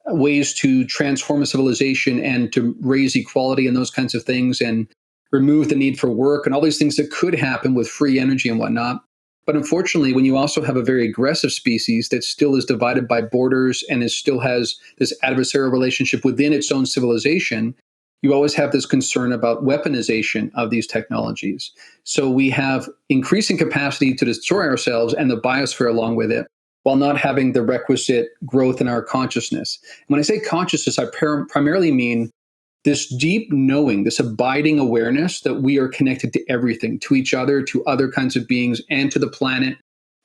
ways to transform a civilization and to raise equality and those kinds of things and remove the need for work and all these things that could happen with free energy and whatnot. But unfortunately, when you also have a very aggressive species that still is divided by borders and still has this adversarial relationship within its own civilization, you always have this concern about weaponization of these technologies. So we have increasing capacity to destroy ourselves and the biosphere along with it, while not having the requisite growth in our consciousness. And when I say consciousness, I primarily mean this deep knowing, this abiding awareness that we are connected to everything, to each other, to other kinds of beings, and to the planet,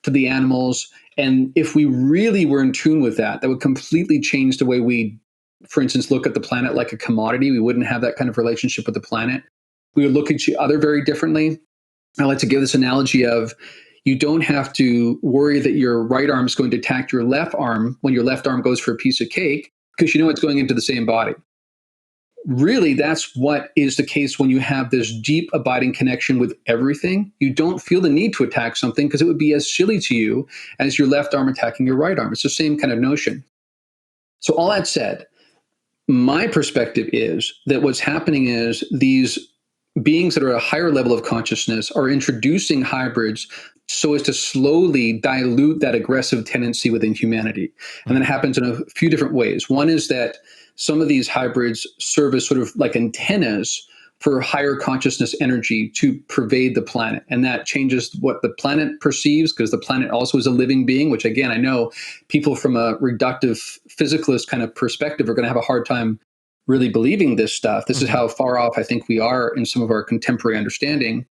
to the animals. And if we really were in tune with that, that would completely change the way we, for instance, look at the planet like a commodity. We wouldn't have that kind of relationship with the planet. We would look at each other very differently. I like to give this analogy of you don't have to worry that your right arm is going to attack your left arm when your left arm goes for a piece of cake, because you know it's going into the same body. Really, that's what is the case when you have this deep abiding connection with everything. You don't feel the need to attack something because it would be as silly to you as your left arm attacking your right arm. It's the same kind of notion. So all that said, my perspective is that what's happening is these beings that are at a higher level of consciousness are introducing hybrids so as to slowly dilute that aggressive tendency within humanity. And that happens in a few different ways. One is that some of these hybrids serve as sort of like antennas for higher consciousness energy to pervade the planet. And that changes what the planet perceives, because the planet also is a living being, which again, I know people from a reductive physicalist kind of perspective are going to have a hard time really believing this stuff. This is how far off I think we are in some of our contemporary understanding.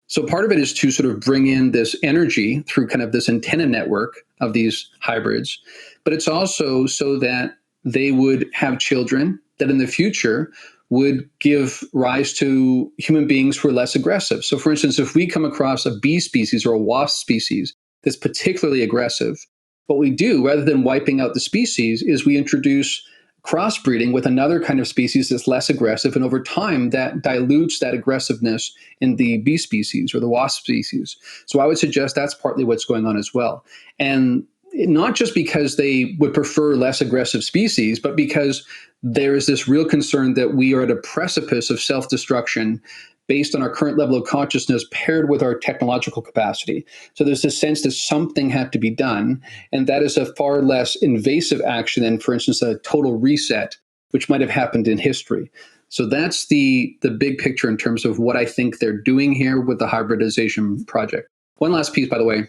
So part of it is to sort of bring in this energy through kind of this antenna network of these hybrids, but it's also so that they would have children that in the future would give rise to human beings who are less aggressive. So for instance, if we come across a bee species or a wasp species that's particularly aggressive, what we do rather than wiping out the species is we introduce crossbreeding with another kind of species that's less aggressive. And over time, that dilutes that aggressiveness in the bee species or the wasp species. So I would suggest that's partly what's going on as well. And not just because they would prefer less aggressive species, but because there is this real concern that we are at a precipice of self-destruction based on our current level of consciousness paired with our technological capacity. So there's this sense that something had to be done, and that is a far less invasive action than, for instance, a total reset, which might have happened in history. So that's the big picture in terms of what I think they're doing here with the hybridization project. One last piece, by the way.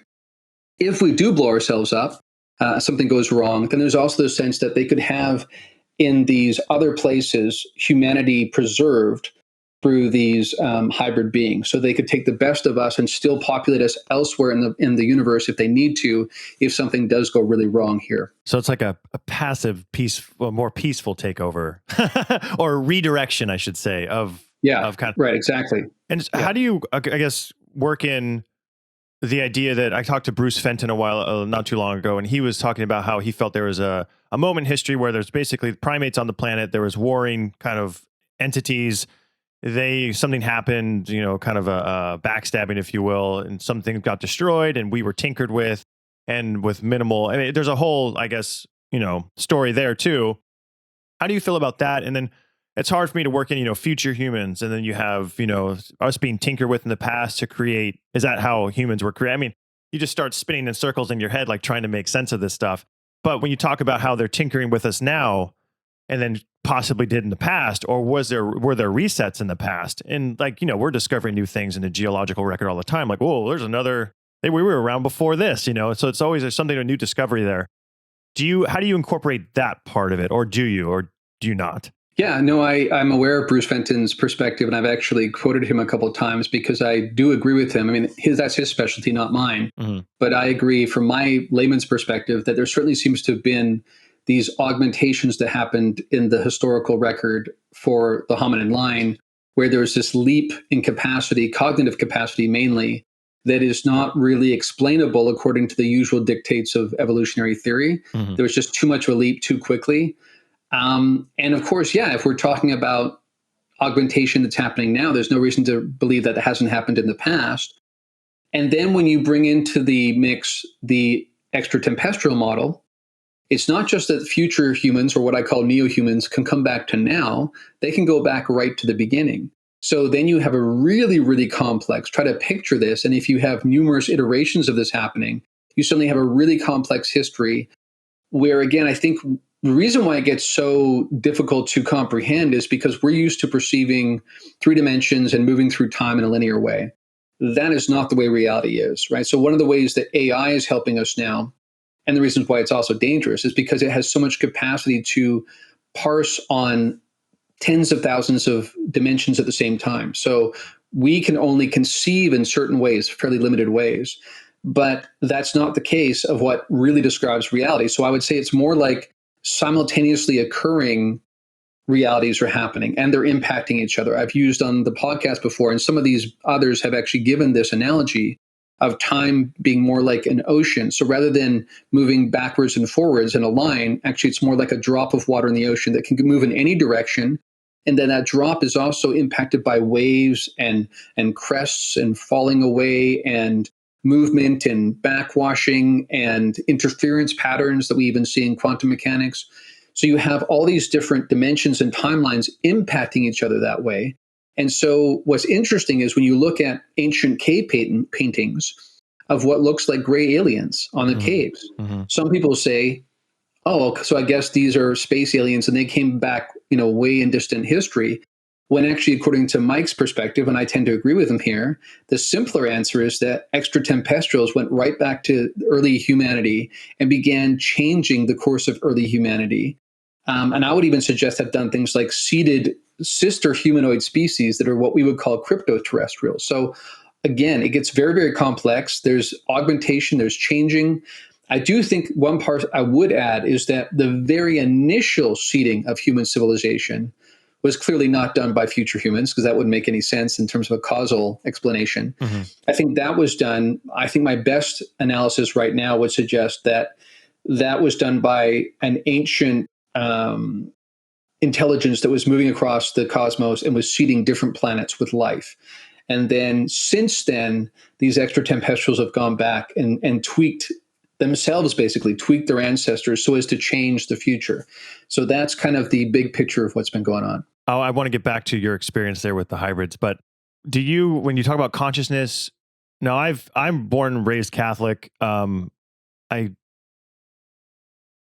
If we do blow ourselves up, something goes wrong, then there's also the sense that they could have in these other places humanity preserved through these hybrid beings. So they could take the best of us and still populate us elsewhere in the universe if they need to, if something does go really wrong here. So it's like a passive, more peaceful takeover or redirection, I should say, of kind of, right, exactly. And how do you, I guess, work in the idea that I talked to Bruce Fenton a while, not too long ago, and he was talking about how he felt there was a moment in history where there's basically primates on the planet. There was warring kind of entities. Something happened, kind of a backstabbing, if you will, and something got destroyed, and we were tinkered with, and with minimal. I mean, there's a whole, I guess, story there too. How do you feel about that? And then it's hard for me to work in, future humans. And then you have, us being tinkered with in the past to create. Is that how humans were created? I mean, you just start spinning in circles in your head, like trying to make sense of this stuff. But when you talk about how they're tinkering with us now and then possibly did in the past, or were there resets in the past? And we're discovering new things in the geological record all the time. Like, whoa, there's another, we were around before this, so it's always there's something, a new discovery there. How do you incorporate that part of it? Or do you not? Yeah, no, I'm aware of Bruce Fenton's perspective, and I've actually quoted him a couple of times because I do agree with him. I mean, that's his specialty, not mine. Mm-hmm. But I agree from my layman's perspective that there certainly seems to have been these augmentations that happened in the historical record for the hominin line, where there's this leap in capacity, cognitive capacity mainly, that is not really explainable according to the usual dictates of evolutionary theory. Mm-hmm. There was just too much of a leap too quickly. And of course, yeah, if we're talking about augmentation that's happening now, there's no reason to believe that it hasn't happened in the past. And then when you bring into the mix the extratempestrial model, it's not just that future humans, or what I call neo-humans, can come back to now, they can go back right to the beginning. So then you have a really, really complex, try to picture this, and if you have numerous iterations of this happening, you suddenly have a really complex history where, again, I think the reason why it gets so difficult to comprehend is because we're used to perceiving 3 dimensions and moving through time in a linear way. That is not the way reality is, right? So one of the ways that AI is helping us now, and the reasons why it's also dangerous, is because it has so much capacity to parse on tens of thousands of dimensions at the same time. So we can only conceive in certain ways, fairly limited ways, but that's not the case of what really describes reality. So I would say it's more like simultaneously occurring realities are happening and they're impacting each other. I've used on the podcast before, and some of these others have actually given this analogy of time being more like an ocean. So rather than moving backwards and forwards in a line, actually it's more like a drop of water in the ocean that can move in any direction. And then that drop is also impacted by waves and crests and falling away and movement and backwashing and interference patterns that we even see in quantum mechanics. So you have all these different dimensions and timelines impacting each other that way. And so what's interesting is when you look at ancient cave paintings of what looks like gray aliens on the caves, some people say, oh, so I guess these are space aliens and they came back, way in distant history. When actually, according to Mike's perspective, and I tend to agree with him here, the simpler answer is that extratempestrials went right back to early humanity and began changing the course of early humanity. And I would even suggest have done things like seeded sister humanoid species that are what we would call cryptoterrestrials. So again, it gets very, very complex. There's augmentation, there's changing. I do think one part I would add is that the very initial seeding of human civilization was clearly not done by future humans, because that wouldn't make any sense in terms of a causal explanation. I think that was done. I think my best analysis right now would suggest that that was done by an ancient intelligence that was moving across the cosmos and was seeding different planets with life. And then since then, these extratempestrials have gone back and tweaked themselves, basically tweaked their ancestors so as to change the future. So that's kind of the big picture of what's been going on. Oh, I want to get back to your experience there with the hybrids, but do you, when you talk about consciousness, now I'm born and raised Catholic. I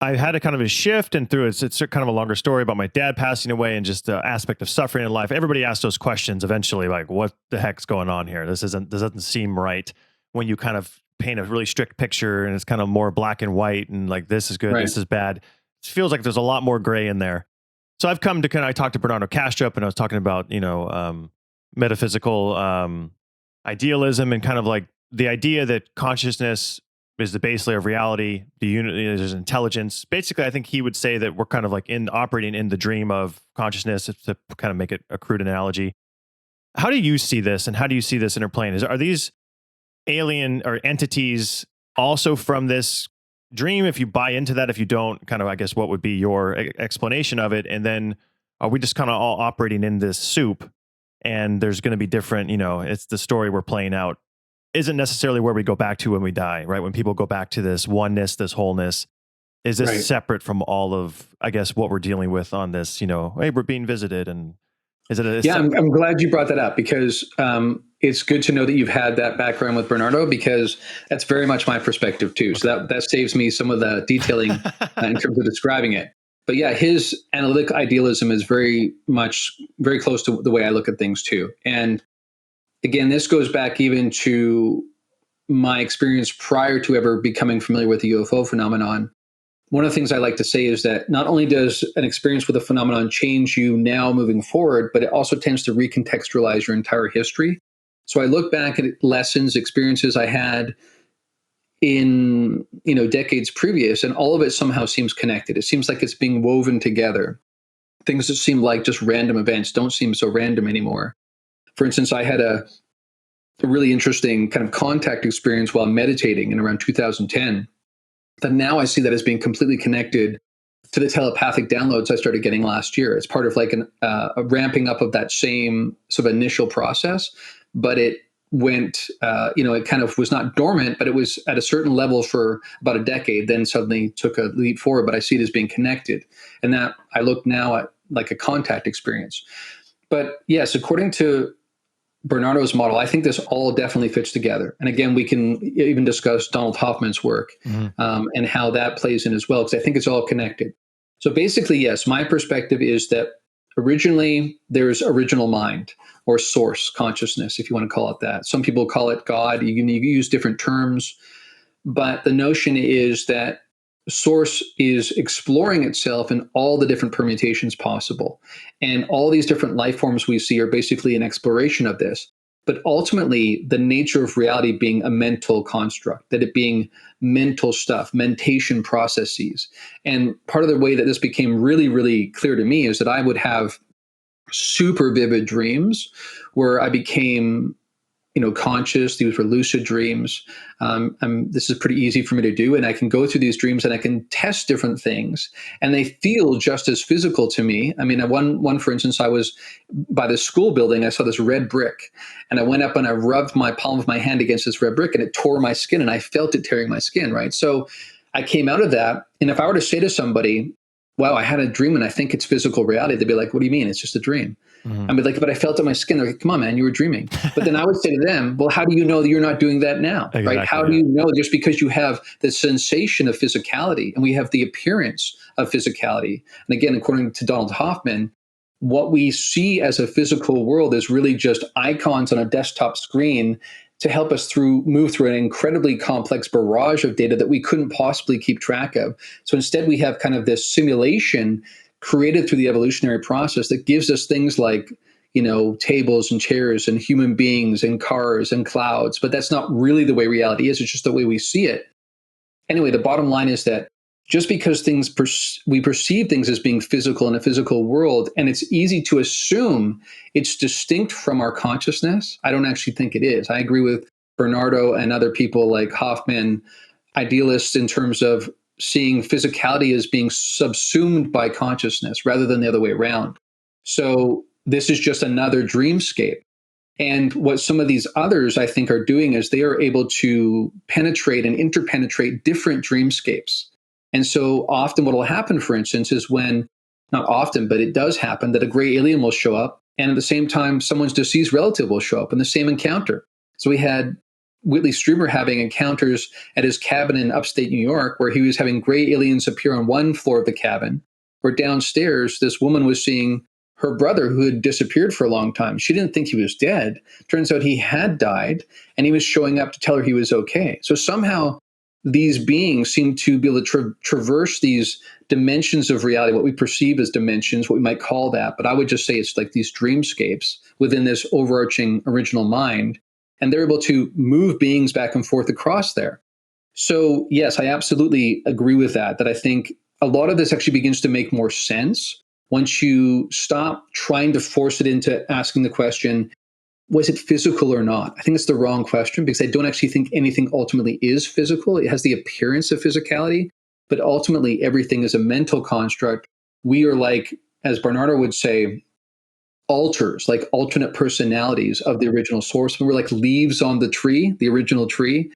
had a kind of a shift, and through it's kind of a longer story about my dad passing away and just the aspect of suffering in life. Everybody asks those questions eventually, like, what the heck's going on here? This doesn't seem right, when you kind of paint a really strict picture and it's kind of more black and white and like, this is good, this is bad. It feels like there's a lot more gray in there. So I've come to I talked to Bernardo Kastrup, and I was talking about, metaphysical idealism, and kind of like the idea that consciousness is the base layer of reality. The unity, there's intelligence. Basically, I think he would say that we're kind of like operating in the dream of consciousness, to kind of make it a crude analogy. How do you see this, and how do you see this interplaying? Are these alien or entities also from this dream? If you buy into that, if you don't, kind of, I guess, what would be your explanation of it? And then are we just kind of all operating in this soup, and there's going to be different, it's the story we're playing out isn't necessarily where we go back to when we die, right? When people go back to this oneness, this wholeness, is this separate from all of, I guess, what we're dealing with on this, hey, we're being visited, and is it I'm glad you brought that up, because it's good to know that you've had that background with Bernardo, because that's very much my perspective too. So that saves me some of the detailing in terms of describing it. But yeah, his analytic idealism is very close to the way I look at things too. And again, this goes back even to my experience prior to ever becoming familiar with the UFO phenomenon. One of the things I like to say is that not only does an experience with a phenomenon change you now moving forward, but it also tends to recontextualize your entire history. So I look back at lessons, experiences I had in decades previous, and all of it somehow seems connected. It seems like it's being woven together. Things that seem like just random events don't seem so random anymore. For instance, I had a really interesting kind of contact experience while meditating in around 2010. That now I see that as being completely connected to the telepathic downloads I started getting last year. It's part of like a ramping up of that same sort of initial process, but it went, it kind of was not dormant, but it was at a certain level for about a decade, then suddenly took a leap forward. But I see it as being connected. And that I look now at like a contact experience. But yes, according to Bernardo's model, I think this all definitely fits together. And again, we can even discuss Donald Hoffman's work and how that plays in as well, because I think it's all connected. So basically, yes, my perspective is that originally there's original mind or source consciousness, if you want to call it that. Some people call it God. You can use different terms. But the notion is that source is exploring itself in all the different permutations possible. And all these different life forms we see are basically an exploration of this. But ultimately, the nature of reality being a mental construct, that it being mental stuff, mentation processes. And part of the way that this became really, really clear to me is that I would have super vivid dreams where I became conscious. These were lucid dreams. This is pretty easy for me to do. And I can go through these dreams and I can test different things. And they feel just as physical to me. I mean, one, for instance, I was by the school building. I saw this red brick. And I went up and I rubbed my palm of my hand against this red brick and it tore my skin. And I felt it tearing my skin, right? So I came out of that. And if I were to say to somebody, wow, I had a dream and I think it's physical reality, they'd be like, what do you mean? It's just a dream. I'd be like, but I felt it in my skin. They're like, come on, man, you were dreaming. But then I would say to them, well, how do you know that you're not doing that now? Exactly, right? How do you know just because you have the sensation of physicality and we have the appearance of physicality? And again, according to Donald Hoffman, what we see as a physical world is really just icons on a desktop screen to help us move through an incredibly complex barrage of data that we couldn't possibly keep track of. So instead, we have kind of this simulation created through the evolutionary process that gives us things like, tables and chairs and human beings and cars and clouds. But that's not really the way reality is. It's just the way we see it. Anyway, the bottom line is that just because we perceive things as being physical in a physical world, and it's easy to assume it's distinct from our consciousness, I don't actually think it is. I agree with Bernardo and other people like Hoffman, idealists in terms of seeing physicality as being subsumed by consciousness rather than the other way around. So this is just another dreamscape. And what some of these others, I think, are doing is they are able to penetrate and interpenetrate different dreamscapes. And so often what will happen, for instance, is not often, but it does happen that a gray alien will show up. And at the same time, someone's deceased relative will show up in the same encounter. So we had Whitley Strieber having encounters at his cabin in upstate New York, where he was having gray aliens appear on one floor of the cabin, where downstairs, this woman was seeing her brother who had disappeared for a long time. She didn't think he was dead. Turns out he had died, and he was showing up to tell her he was okay. So somehow these beings seem to be able to traverse these dimensions of reality, what we perceive as dimensions, what we might call that. But I would just say it's like these dreamscapes within this overarching original mind. And they're able to move beings back and forth across there. So yes, I absolutely agree with that I think a lot of this actually begins to make more sense once you stop trying to force it into asking the question, was it physical or not? I think it's the wrong question because I don't actually think anything ultimately is physical. It has the appearance of physicality, but ultimately everything is a mental construct. We are like, as Bernardo would say, alters, like alternate personalities of the original source. We're like leaves on the tree, the original tree.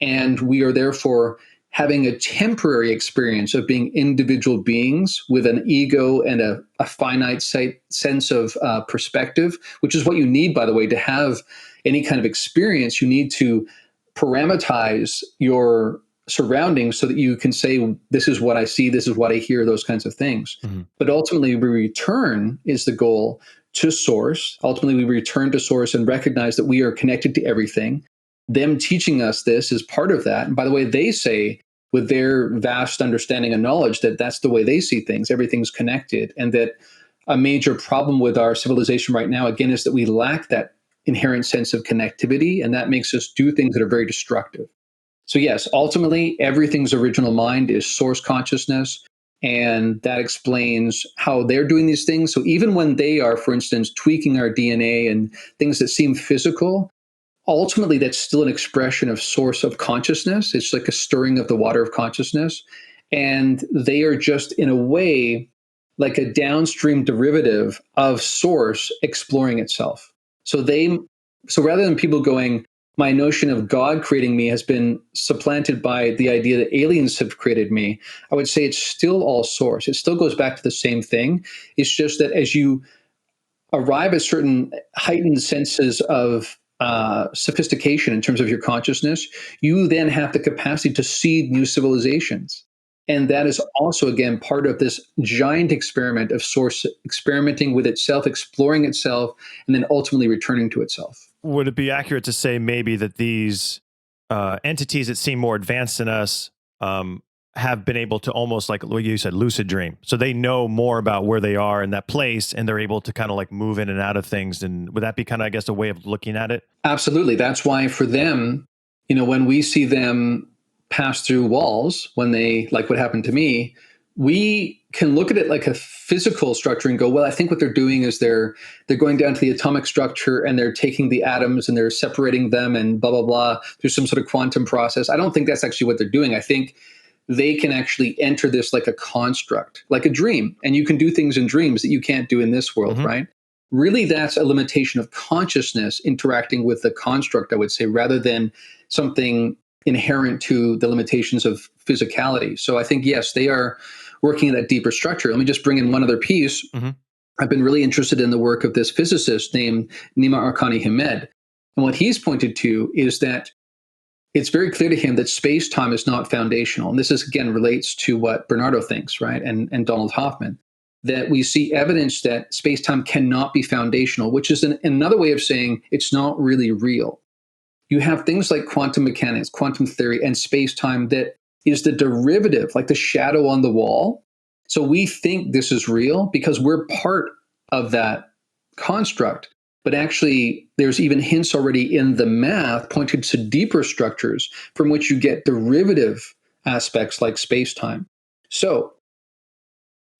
And we are therefore having a temporary experience of being individual beings with an ego and a finite sense of perspective, which is what you need, by the way, to have any kind of experience. You need to parameterize your surroundings so that you can say, this is what I see, this is what I hear, those kinds of things. Mm-hmm. But ultimately, we return is the goal to source. Ultimately, we return to source and recognize that we are connected to everything. Them teaching us this is part of that. And by the way, they say with their vast understanding and knowledge that that's the way they see things. Everything's connected. And that a major problem with our civilization right now, again, is that we lack that inherent sense of connectivity. And that makes us do things that are very destructive. So yes, ultimately, everything's original mind is source consciousness. And that explains how they're doing these things. So even when they are, for instance, tweaking our DNA and things that seem physical, ultimately that's still an expression of source of consciousness. It's like a stirring of the water of consciousness. And they are just, in a way, like a downstream derivative of source exploring itself. So rather than people going, my notion of God creating me has been supplanted by the idea that aliens have created me, I would say it's still all source. It still goes back to the same thing. It's just that as you arrive at certain heightened senses of sophistication in terms of your consciousness, you then have the capacity to seed new civilizations. And that is also, again, part of this giant experiment of source experimenting with itself, exploring itself, and then ultimately returning to itself. Would it be accurate to say maybe that these entities that seem more advanced than us have been able to almost, like what you said, lucid dream? So they know more about where they are in that place, and they're able to kind of like move in and out of things. And would that be kind of, I guess, a way of looking at it? Absolutely. That's why for them, when we see them pass through walls, when they, like what happened to me, we can look at it like a physical structure and go, well, I think what they're doing is they're going down to the atomic structure and they're taking the atoms and they're separating them and blah, blah, blah, through some sort of quantum process. I don't think that's actually what they're doing. I think they can actually enter this like a construct, like a dream. And you can do things in dreams that you can't do in this world, right? Really, that's a limitation of consciousness interacting with the construct, I would say, rather than something inherent to the limitations of physicality. So I think, yes, they are working in that deeper structure. Let me just bring in one other piece. I've been really interested in the work of this physicist named Nima Arkani Hamed. And what he's pointed to is that it's very clear to him that space-time is not foundational. And this is, again, relates to what Bernardo thinks, right? And Donald Hoffman, that we see evidence that space-time cannot be foundational, which is another way of saying it's not really real. You have things like quantum mechanics, quantum theory, and space-time that is the derivative, like the shadow on the wall. So we think this is real because we're part of that construct. But actually, there's even hints already in the math pointed to deeper structures from which you get derivative aspects like space-time. So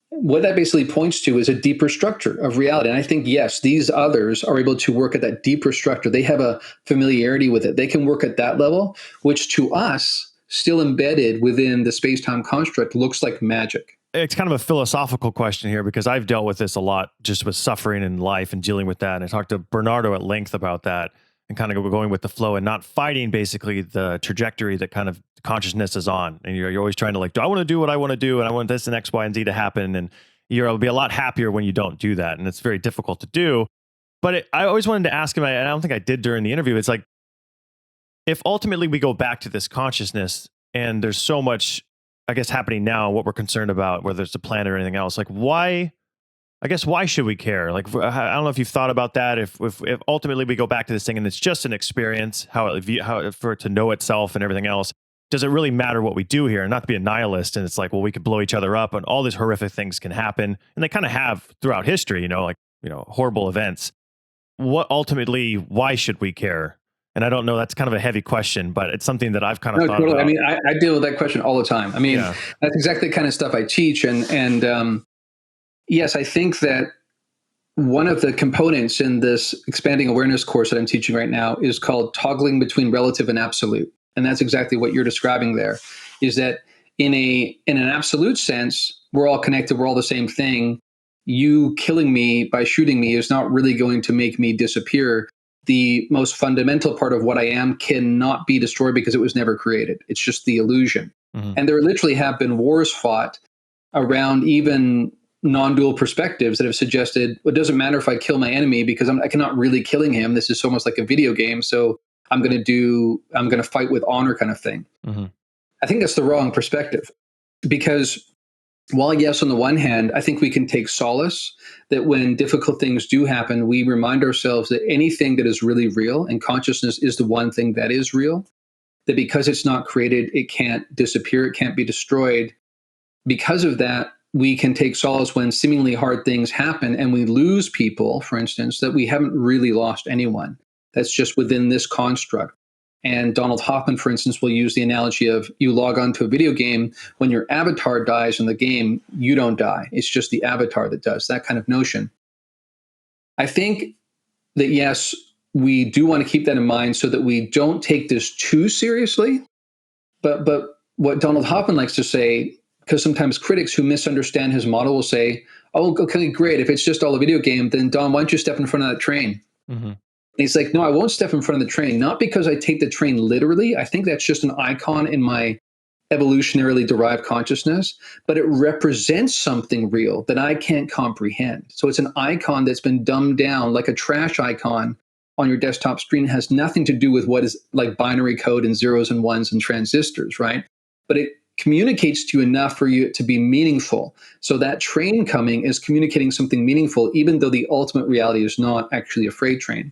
what that basically points to is a deeper structure of reality. And I think, yes, these others are able to work at that deeper structure. They have a familiarity with it. They can work at that level, which to us, still embedded within the space-time construct, looks like magic. It's kind of a philosophical question here because I've dealt with this a lot just with suffering in life and dealing with that. And I talked to Bernardo at length about that and kind of going with the flow and not fighting basically the trajectory that kind of consciousness is on. And you're always trying to like, do I want to do what I want to do? And I want this and X, Y, and Z to happen. And you'll be a lot happier when you don't do that. And it's very difficult to do. But I always wanted to ask him, and I don't think I did during the interview, it's like, if ultimately we go back to this consciousness and there's so much, I guess, happening now, what we're concerned about, whether it's the planet or anything else, like why should we care? Like, I don't know if you've thought about that. If ultimately we go back to this thing and it's just an experience, how for it to know itself and everything else, does it really matter what we do here? And not to be a nihilist. And it's like, well, we could blow each other up and all these horrific things can happen. And they kind of have throughout history, horrible events. What ultimately, why should we care? And I don't know, that's kind of a heavy question, but it's something that I've kind of thought about. I mean, I deal with that question all the time. I mean, That's exactly the kind of stuff I teach. And yes, I think that one of the components in this expanding awareness course that I'm teaching right now is called toggling between relative and absolute. And that's exactly what you're describing there, is that in an absolute sense, we're all connected, we're all the same thing. You killing me by shooting me is not really going to make me disappear. The most fundamental part of what I am cannot be destroyed because it was never created. It's just the illusion. And there literally have been wars fought around even non-dual perspectives that have suggested, well, it doesn't matter if I kill my enemy because I cannot really killing him. This is almost like a video game. So I'm going to fight with honor kind of thing. I think that's the wrong perspective because while yes, on the one hand, I think we can take solace that when difficult things do happen, we remind ourselves that anything that is really real, and consciousness is the one thing that is real, that because it's not created, it can't disappear, it can't be destroyed. Because of that, we can take solace when seemingly hard things happen and we lose people, for instance, that we haven't really lost anyone. That's just within this construct. And Donald Hoffman, for instance, will use the analogy of you log on to a video game, when your avatar dies in the game, you don't die. It's just the avatar that does, that kind of notion. I think that, yes, we do want to keep that in mind so that we don't take this too seriously. But what Donald Hoffman likes to say, because sometimes critics who misunderstand his model will say, oh, okay, great. If it's just all a video game, then Don, why don't you step in front of that train? Mm-hmm. And he's like, no, I won't step in front of the train. Not because I take the train literally. I think that's just an icon in my evolutionarily derived consciousness, but it represents something real that I can't comprehend. So it's an icon that's been dumbed down like a trash icon on your desktop screen. It has nothing to do with what is like binary code and zeros and ones and transistors, right? But it communicates to you enough for you to be meaningful. So that train coming is communicating something meaningful, even though the ultimate reality is not actually a freight train.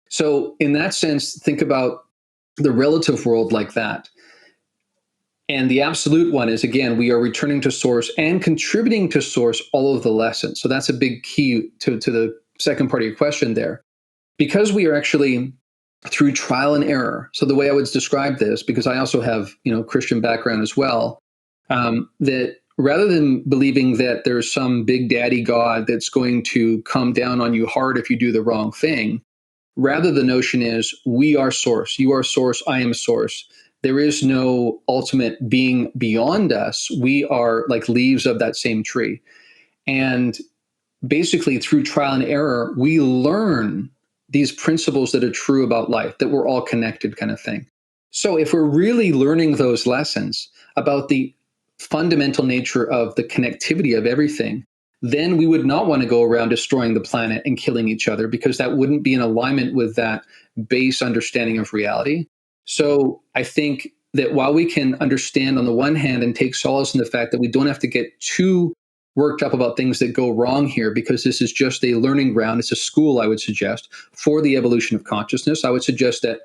So in that sense, think about the relative world like that. And the absolute one is, again, we are returning to source and contributing to source all of the lessons. So that's a big key to the second part of your question there. Because we are actually through trial and error. So the way I would describe this, because I also have, Christian background as well, that rather than believing that there's some big daddy God that's going to come down on you hard if you do the wrong thing, rather the notion is we are source, you are source, I am source. There is no ultimate being beyond us. We are like leaves of that same tree. And basically through trial and error, we learn these principles that are true about life, that we're all connected kind of thing. So if we're really learning those lessons about the fundamental nature of the connectivity of everything, then we would not want to go around destroying the planet and killing each other, because that wouldn't be in alignment with that base understanding of reality. So I think that while we can understand on the one hand and take solace in the fact that we don't have to get too worked up about things that go wrong here, because this is just a learning ground. It's a school, I would suggest, for the evolution of consciousness. I would suggest that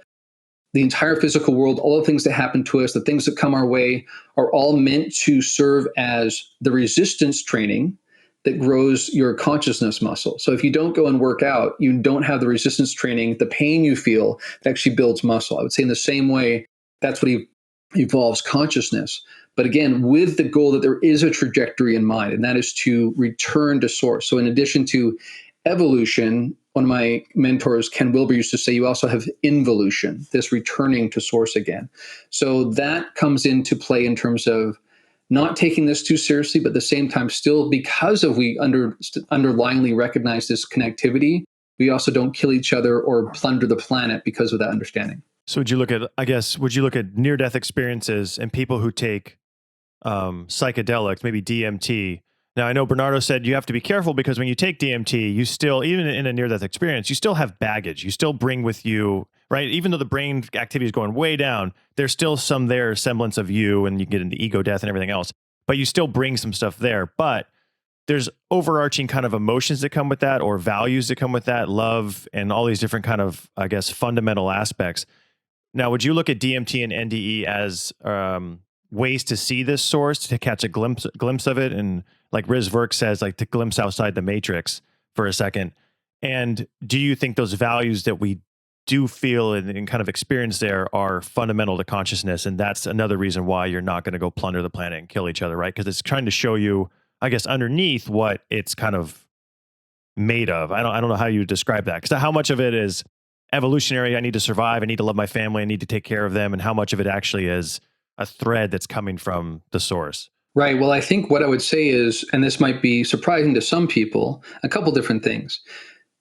the entire physical world, all the things that happen to us, the things that come our way, are all meant to serve as the resistance training that grows your consciousness muscle. So if you don't go and work out, you don't have the resistance training, the pain you feel that actually builds muscle. I would say in the same way, that's what evolves consciousness. But again, with the goal that there is a trajectory in mind, and that is to return to source. So in addition to evolution, one of my mentors, Ken Wilber, used to say, you also have involution, this returning to source again. So that comes into play in terms of not taking this too seriously, but at the same time, still, because of we underlyingly recognize this connectivity, we also don't kill each other or plunder the planet because of that understanding. So would you look at near-death experiences and people who take psychedelics, maybe DMT? Now, I know Bernardo said you have to be careful because when you take DMT, you still, even in a near-death experience, you still have baggage. You still bring with you, right? Even though the brain activity is going way down, there's still some semblance of you, and you get into ego death and everything else. But you still bring some stuff there. But there's overarching kind of emotions that come with that, or values that come with that, love, and all these different kind of, I guess, fundamental aspects. Now, would you look at DMT and NDE as ways to see this source, to catch a glimpse of it, and like Riz Verk says, like to glimpse outside the matrix for a second? And do you think those values that we do feel and kind of experience there are fundamental to consciousness? And that's another reason why you're not going to go plunder the planet and kill each other, right? Because it's trying to show you, I guess, underneath what it's kind of made of. I don't know how you describe that, because how much of it is evolutionary, I need to survive, I need to love my family, I need to take care of them, and how much of it actually is a thread that's coming from the source? Right. Well, I think what I would say is, and this might be surprising to some people, a couple different things.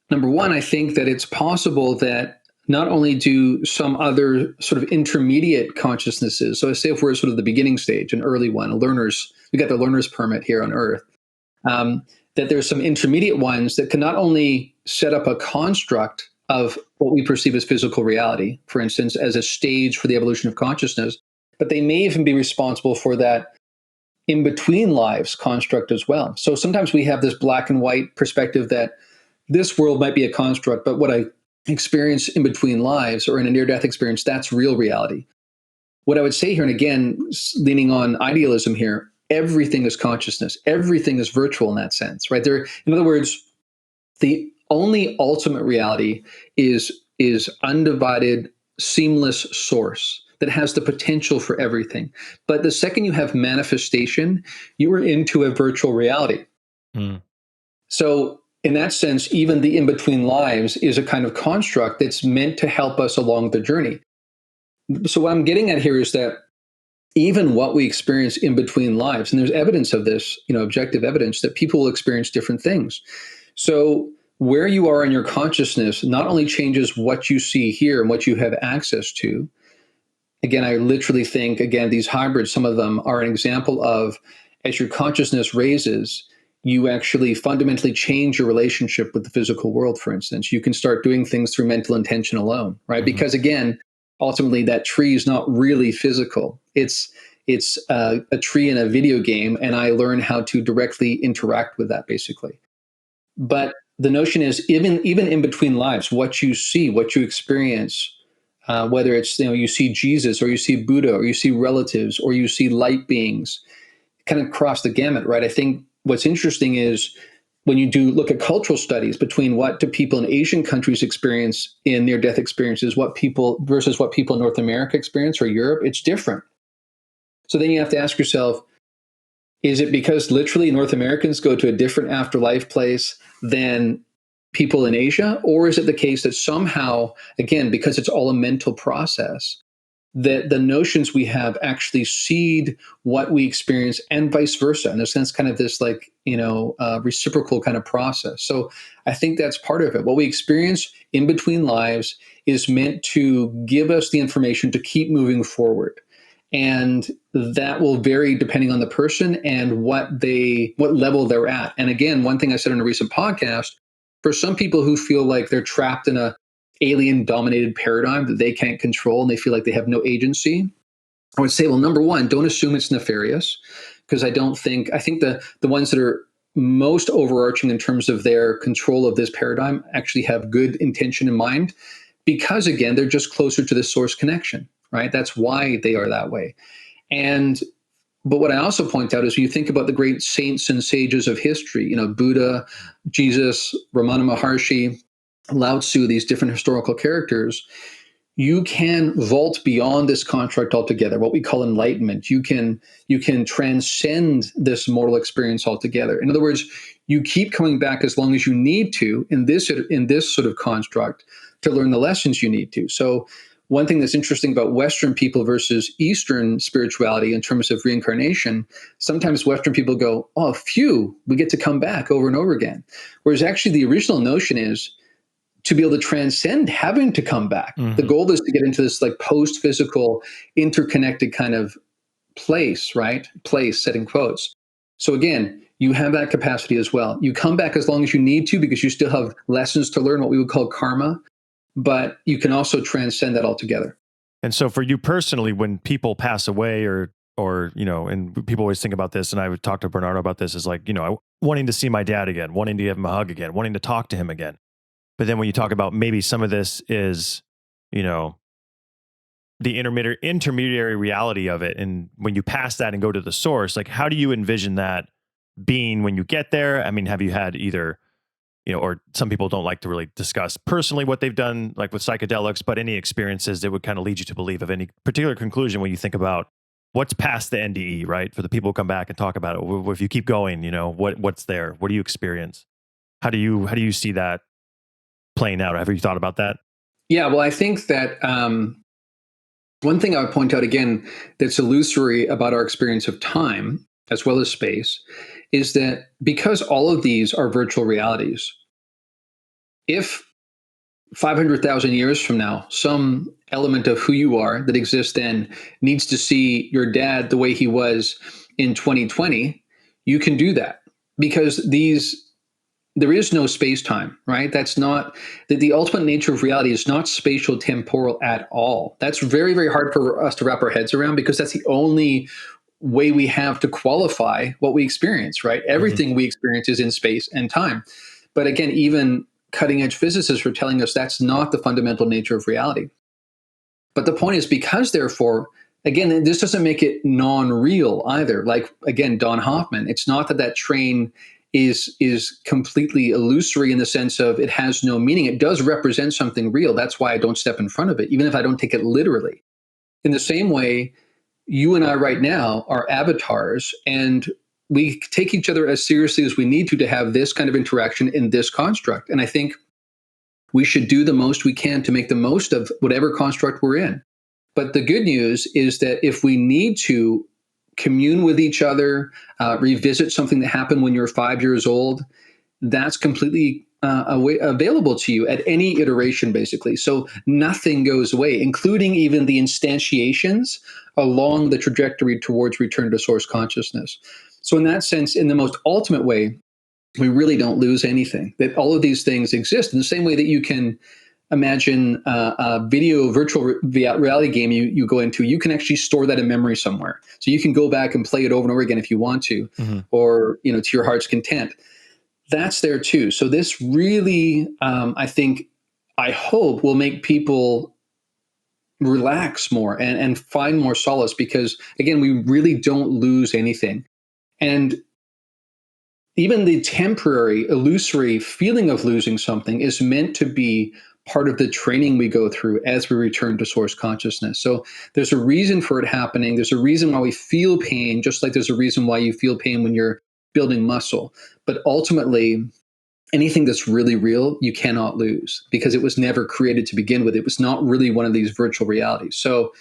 Number one, I think that it's possible that not only do some other sort of intermediate consciousnesses, so say if we're sort of the beginning stage, an early one, we got the learner's permit here on Earth, that there's some intermediate ones that can not only set up a construct of what we perceive as physical reality, for instance, as a stage for the evolution of consciousness, but they may even be responsible for that in-between lives construct as well. So sometimes we have this black and white perspective that this world might be a construct, but what I experience in between lives or in a near-death experience, that's real reality. What I would say here, and again, leaning on idealism here, everything is consciousness. Everything is virtual in that sense, right? In other words, the only ultimate reality is undivided, seamless source that has the potential for everything. But the second you have manifestation, you are into a virtual reality. So in that sense, even the in-between lives is a kind of construct that's meant to help us along the journey. So what I'm getting at here is that even what we experience in between lives. And there's evidence of this, objective evidence that people will experience different things. So where you are in your consciousness not only changes what you see here and what you have access to. Again, I literally think, these hybrids, some of them are an example of, as your consciousness raises, you actually fundamentally change your relationship with the physical world, for instance. You can start doing things through mental intention alone, right? Mm-hmm. Because again, ultimately that tree is not really physical. It's a tree in a video game, and I learn how to directly interact with that, basically. But the notion is, even in between lives, what you see, what you experience, whether it's you see Jesus, or you see Buddha, or you see relatives, or you see light beings, kind of cross the gamut, right? I think what's interesting is when you do look at cultural studies between what do people in Asian countries experience in near-death experiences, versus what people in North America experience or Europe, it's different. So then you have to ask yourself, is it because literally North Americans go to a different afterlife place than people in Asia? Or is it the case that somehow, again, because it's all a mental process, that the notions we have actually seed what we experience, and vice versa? In a sense, kind of this reciprocal kind of process. So I think that's part of it. What we experience in between lives is meant to give us the information to keep moving forward. And that will vary depending on the person and what level they're at. And again, one thing I said in a recent podcast, for some people who feel like they're trapped in a alien dominated paradigm that they can't control and they feel like they have no agency, I would say, well, number one, don't assume it's nefarious, because I think the ones that are most overarching in terms of their control of this paradigm actually have good intention in mind, because again, they're just closer to the source connection, right? That's why they are that way. But what I also point out is, when you think about the great saints and sages of history, Buddha, Jesus, Ramana Maharshi, Lao Tzu, these different historical characters, you can vault beyond this construct altogether, what we call enlightenment. You can transcend this mortal experience altogether. In other words, you keep coming back as long as you need to in this sort of construct to learn the lessons you need to. So one thing that's interesting about Western people versus Eastern spirituality in terms of reincarnation, sometimes Western people go, oh, phew, we get to come back over and over again. Whereas actually the original notion is to be able to transcend having to come back. Mm-hmm. The goal is to get into this like post-physical, interconnected kind of place, right? Place, set in quotes. So again, you have that capacity as well. You come back as long as you need to, because you still have lessons to learn, what we would call karma, but you can also transcend that altogether. And so for you personally, when people pass away or and people always think about this, and I would talk to Bernardo about this, is like, wanting to see my dad again, wanting to give him a hug again, wanting to talk to him again. But then when you talk about maybe some of this is, the intermediary reality of it, and when you pass that and go to the source, like, how do you envision that being when you get there? I mean, have you had either, or some people don't like to really discuss personally what they've done, like with psychedelics, but any experiences that would kind of lead you to believe of any particular conclusion when you think about what's past the NDE, right? For the people who come back and talk about it, if you keep going, what's there? What do you experience? How do you see that playing out? Have you thought about that? Yeah, well, I think that one thing I would point out again that's illusory about our experience of time as well as space is that because all of these are virtual realities, if 500,000 years from now, some element of who you are that exists then needs to see your dad the way he was in 2020, you can do that, because there is no space-time, right? That's not the ultimate nature of reality is not spatial temporal at all. That's very, very hard for us to wrap our heads around, because that's the only way we have to qualify what we experience, right? Everything we experience is in space and time. But again, even cutting-edge physicists are telling us that's not the fundamental nature of reality. But the point is, because therefore, again, this doesn't make it non-real either. Like, again, Don Hoffman, it's not that train is completely illusory in the sense of it has no meaning. It does represent something real. That's why I don't step in front of it, even if I don't take it literally. In the same way, you and I right now are avatars, and we take each other as seriously as we need to have this kind of interaction in this construct. And I think we should do the most we can to make the most of whatever construct we're in. But the good news is that if we need to commune with each other, revisit something that happened when you're 5 years old, that's completely available to you at any iteration, basically. So nothing goes away, including even the instantiations along the trajectory towards return to source consciousness. So in that sense, in the most ultimate way, we really don't lose anything. That all of these things exist in the same way that you can imagine a video virtual reality game you go into. You can actually store that in memory somewhere, so you can go back and play it over and over again if you want to, or to your heart's content. That's there too. So this really, I hope, will make people relax more and find more solace, because again, we really don't lose anything. And even the temporary, illusory feeling of losing something is meant to be part of the training we go through as we return to source consciousness. So there's a reason for it happening. There's a reason why we feel pain, just like there's a reason why you feel pain when you're building muscle. But ultimately, anything that's really real, you cannot lose, because it was never created to begin with. It was not really one of these virtual realities. So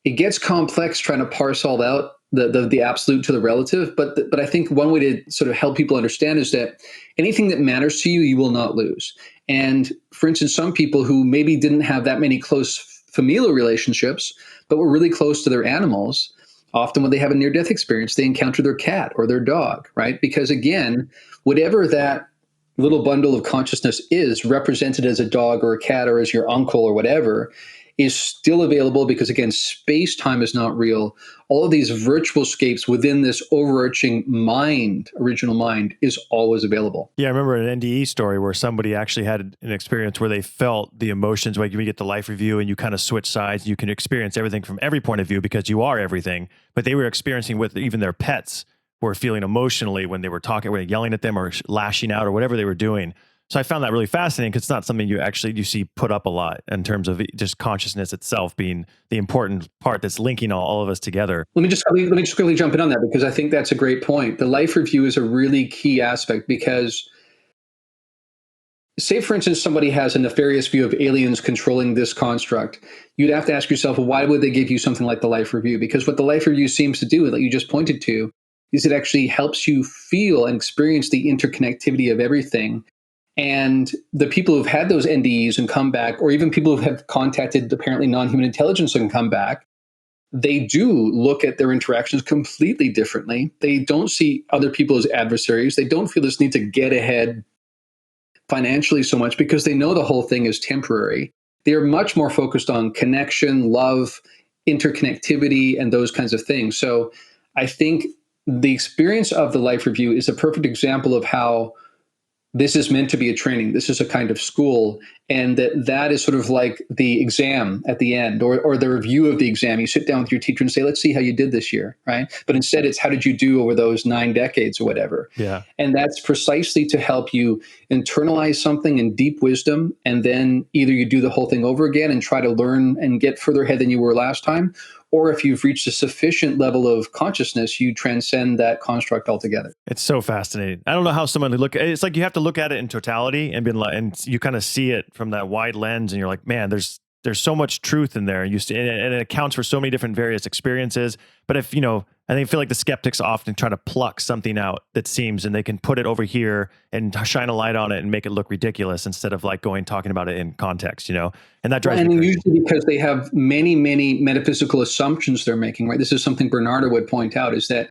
it gets complex trying to parse all out the absolute to the relative. But I think one way to sort of help people understand is that anything that matters to you, you will not lose. And for instance, some people who maybe didn't have that many close familial relationships, but were really close to their animals, often when they have a near-death experience, they encounter their cat or their dog, right? Because again, whatever that little bundle of consciousness is, represented as a dog or a cat or as your uncle or whatever, is still available, because again, space-time is not real. All of these virtual scapes within this overarching mind, original mind, is always available. Yeah, I remember an NDE story where somebody actually had an experience where they felt the emotions, like you get the life review and you kind of switch sides. You can experience everything from every point of view because you are everything. But they were experiencing with even their pets were feeling emotionally when they were talking, when yelling at them or lashing out or whatever they were doing. So I found that really fascinating, because it's not something you see put up a lot in terms of just consciousness itself being the important part that's linking all of us together. Let me just quickly jump in on that, because I think that's a great point. The life review is a really key aspect, because say, for instance, somebody has a nefarious view of aliens controlling this construct. You'd have to ask yourself, well, why would they give you something like the life review? Because what the life review seems to do, like you just pointed to, is it actually helps you feel and experience the interconnectivity of everything. And the people who've had those NDEs and come back, or even people who have contacted apparently non-human intelligence and come back, they do look at their interactions completely differently. They don't see other people as adversaries. They don't feel this need to get ahead financially so much, because they know the whole thing is temporary. They're much more focused on connection, love, interconnectivity, and those kinds of things. So I think the experience of the life review is a perfect example of how this is meant to be a training. This is a kind of school, and that is sort of like the exam at the end, or the review of the exam. You sit down with your teacher and say, let's see how you did this year, right? But instead it's, how did you do over those 9 decades or whatever? Yeah. And that's precisely to help you internalize something in deep wisdom, and then either you do the whole thing over again and try to learn and get further ahead than you were last time, or if you've reached a sufficient level of consciousness, you transcend that construct altogether. It's so fascinating. I don't know how someone would look. It's like you have to look at it in totality and and you kind of see it from that wide lens, and you're like, man, there's so much truth in there. And and it accounts for so many different various experiences. But if I feel like the skeptics often try to pluck something out that seems, and they can put it over here and shine a light on it and make it look ridiculous, instead of like talking about it in context, and that drives me crazy. Usually because they have many, many metaphysical assumptions they're making, right? This is something Bernardo would point out, is that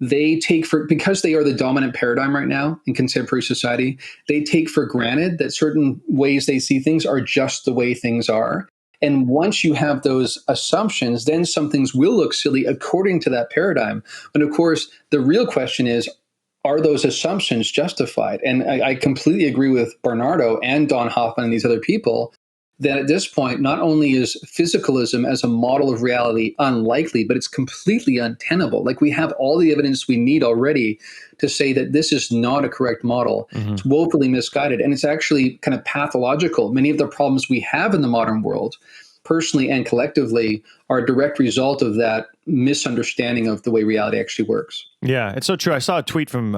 they take because they are the dominant paradigm right now in contemporary society, they take for granted that certain ways they see things are just the way things are. And once you have those assumptions, then some things will look silly according to that paradigm. But of course, the real question is, are those assumptions justified? And I completely agree with Bernardo and Don Hoffman and these other people that at this point, not only is physicalism as a model of reality unlikely, but it's completely untenable. Like, we have all the evidence we need already to say that this is not a correct model. Mm-hmm. It's woefully misguided, and it's actually kind of pathological. Many of the problems we have in the modern world, personally and collectively, are a direct result of that misunderstanding of the way reality actually works. Yeah, it's so true. I saw a tweet from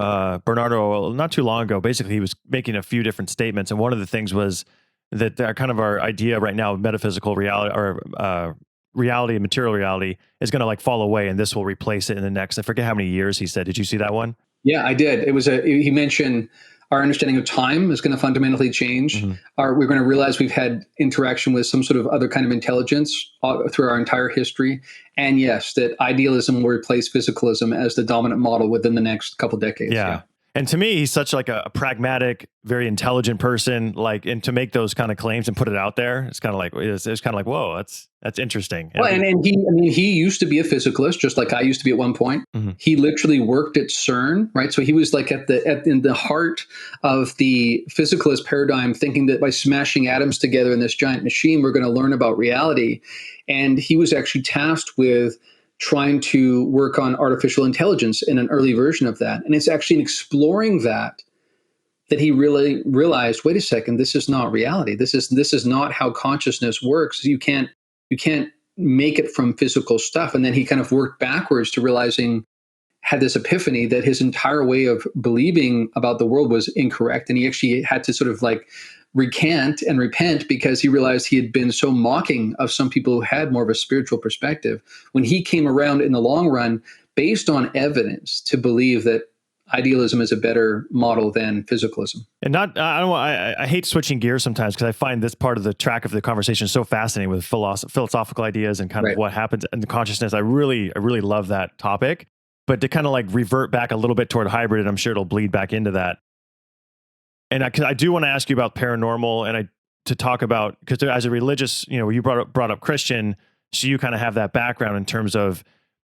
Bernardo not too long ago. Basically, he was making a few different statements, and one of the things was that kind of our idea right now of metaphysical reality, or reality and material reality is going to like fall away and this will replace it in the next, I forget how many years he said. Did you see that one? Yeah, I did. He mentioned our understanding of time is going to fundamentally change. Mm-hmm. We're going to realize we've had interaction with some sort of other kind of intelligence through our entire history. And yes, that idealism will replace physicalism as the dominant model within the next couple decades. Yeah. And to me, he's such like a pragmatic, very intelligent person. Like, and to make those kind of claims and put it out there, it's kind of like it's kind of like, whoa, that's interesting. Well, and he used to be a physicalist, just like I used to be at one point. Mm-hmm. He literally worked at CERN, right? So he was like in the heart of the physicalist paradigm, thinking that by smashing atoms together in this giant machine, we're going to learn about reality. And he was actually tasked with trying to work on artificial intelligence in an early version of that. And it's actually in exploring that he really realized, wait a second, this is not reality. This is not how consciousness works. You can't make it from physical stuff. And then he kind of worked backwards to realizing, had this epiphany that his entire way of believing about the world was incorrect. And he actually had to sort of like recant and repent because he realized he had been so mocking of some people who had more of a spiritual perspective. When he came around in the long run, based on evidence, to believe that idealism is a better model than physicalism. And I hate switching gears sometimes because I find this part of the track of the conversation so fascinating with philosophical ideas and kind of what happens in the consciousness. I really love that topic, but to kind of like revert back a little bit toward hybrid, and I'm sure it'll bleed back into that. And I do want to ask you about paranormal, and to talk about, because as a religious, you brought up Christian, so you kind of have that background in terms of,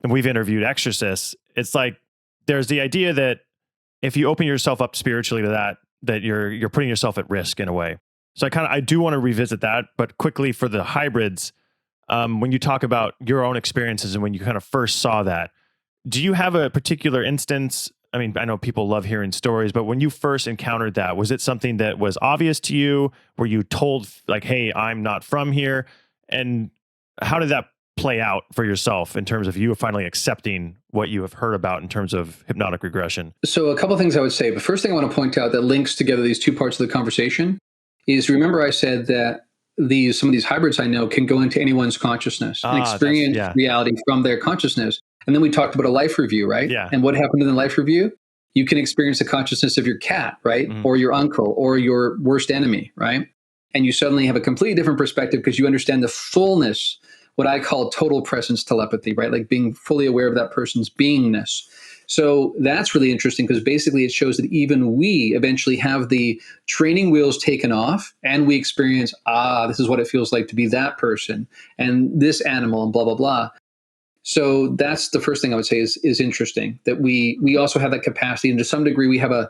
and we've interviewed exorcists. It's like there's the idea that if you open yourself up spiritually to that you're putting yourself at risk in a way. So I do want to revisit that, but quickly for the hybrids, when you talk about your own experiences and when you kind of first saw that, do you have a particular instance? I mean, I know people love hearing stories, but when you first encountered that, was it something that was obvious to you? Were you told like, hey, I'm not from here? And how did that play out for yourself in terms of you finally accepting what you have heard about in terms of hypnotic regression? So a couple of things I would say. The first thing I want to point out that links together these two parts of the conversation is, remember I said that some of these hybrids I know can go into anyone's consciousness and experience reality from their consciousness. And then we talked about a life review, right? Yeah. And what happened in the life review? You can experience the consciousness of your cat, right? Mm-hmm. Or your uncle or your worst enemy, right? And you suddenly have a completely different perspective because you understand the fullness, what I call total presence telepathy, right? Like being fully aware of that person's beingness. So that's really interesting because basically it shows that even we eventually have the training wheels taken off and we experience, this is what it feels like to be that person and this animal and blah, blah, blah. So that's the first thing I would say is interesting, that we also have that capacity. And to some degree, we have a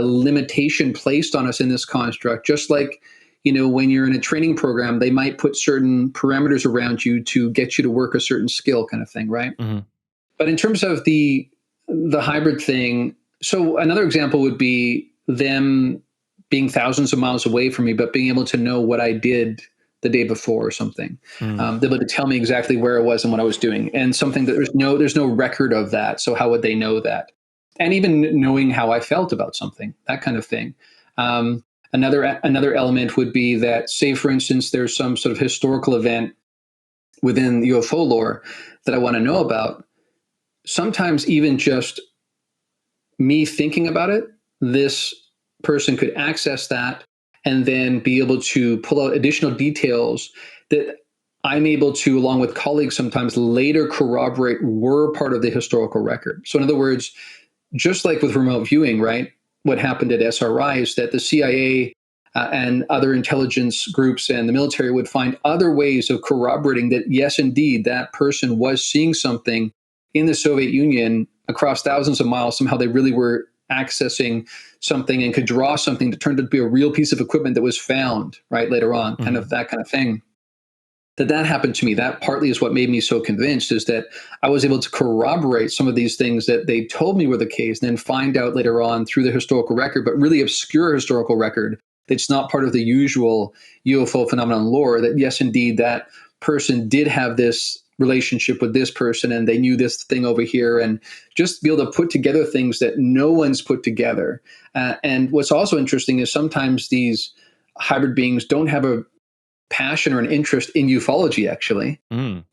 limitation placed on us in this construct, just like, when you're in a training program, they might put certain parameters around you to get you to work a certain skill kind of thing, right? Mm-hmm. But in terms of the hybrid thing, so another example would be them being thousands of miles away from me, but being able to know what I did the day before or something. They're able to tell me exactly where I was and what I was doing, and something that there's no record of that. So how would they know that? And even knowing how I felt about something, that kind of thing. Another element would be that, say, for instance, there's some sort of historical event within UFO lore that I want to know about. Sometimes even just me thinking about it, this person could access that and then be able to pull out additional details that I'm able to, along with colleagues, sometimes later corroborate were part of the historical record. So in other words, just like with remote viewing, right? What happened at SRI is that the CIA and other intelligence groups and the military would find other ways of corroborating that, yes, indeed, that person was seeing something in the Soviet Union across thousands of miles. Somehow they really were accessing something and could draw something that turned out to be a real piece of equipment that was found right later on, kind of that kind of thing. That happened to me. That partly is what made me so convinced, is that I was able to corroborate some of these things that they told me were the case, and then find out later on through the historical record, but really obscure historical record, that's not part of the usual UFO phenomenon lore, that yes, indeed, that person did have this relationship with this person and they knew this thing over here, and just be able to put together things that no one's put together. And what's also interesting is sometimes these hybrid beings don't have a passion or an interest in ufology, actually.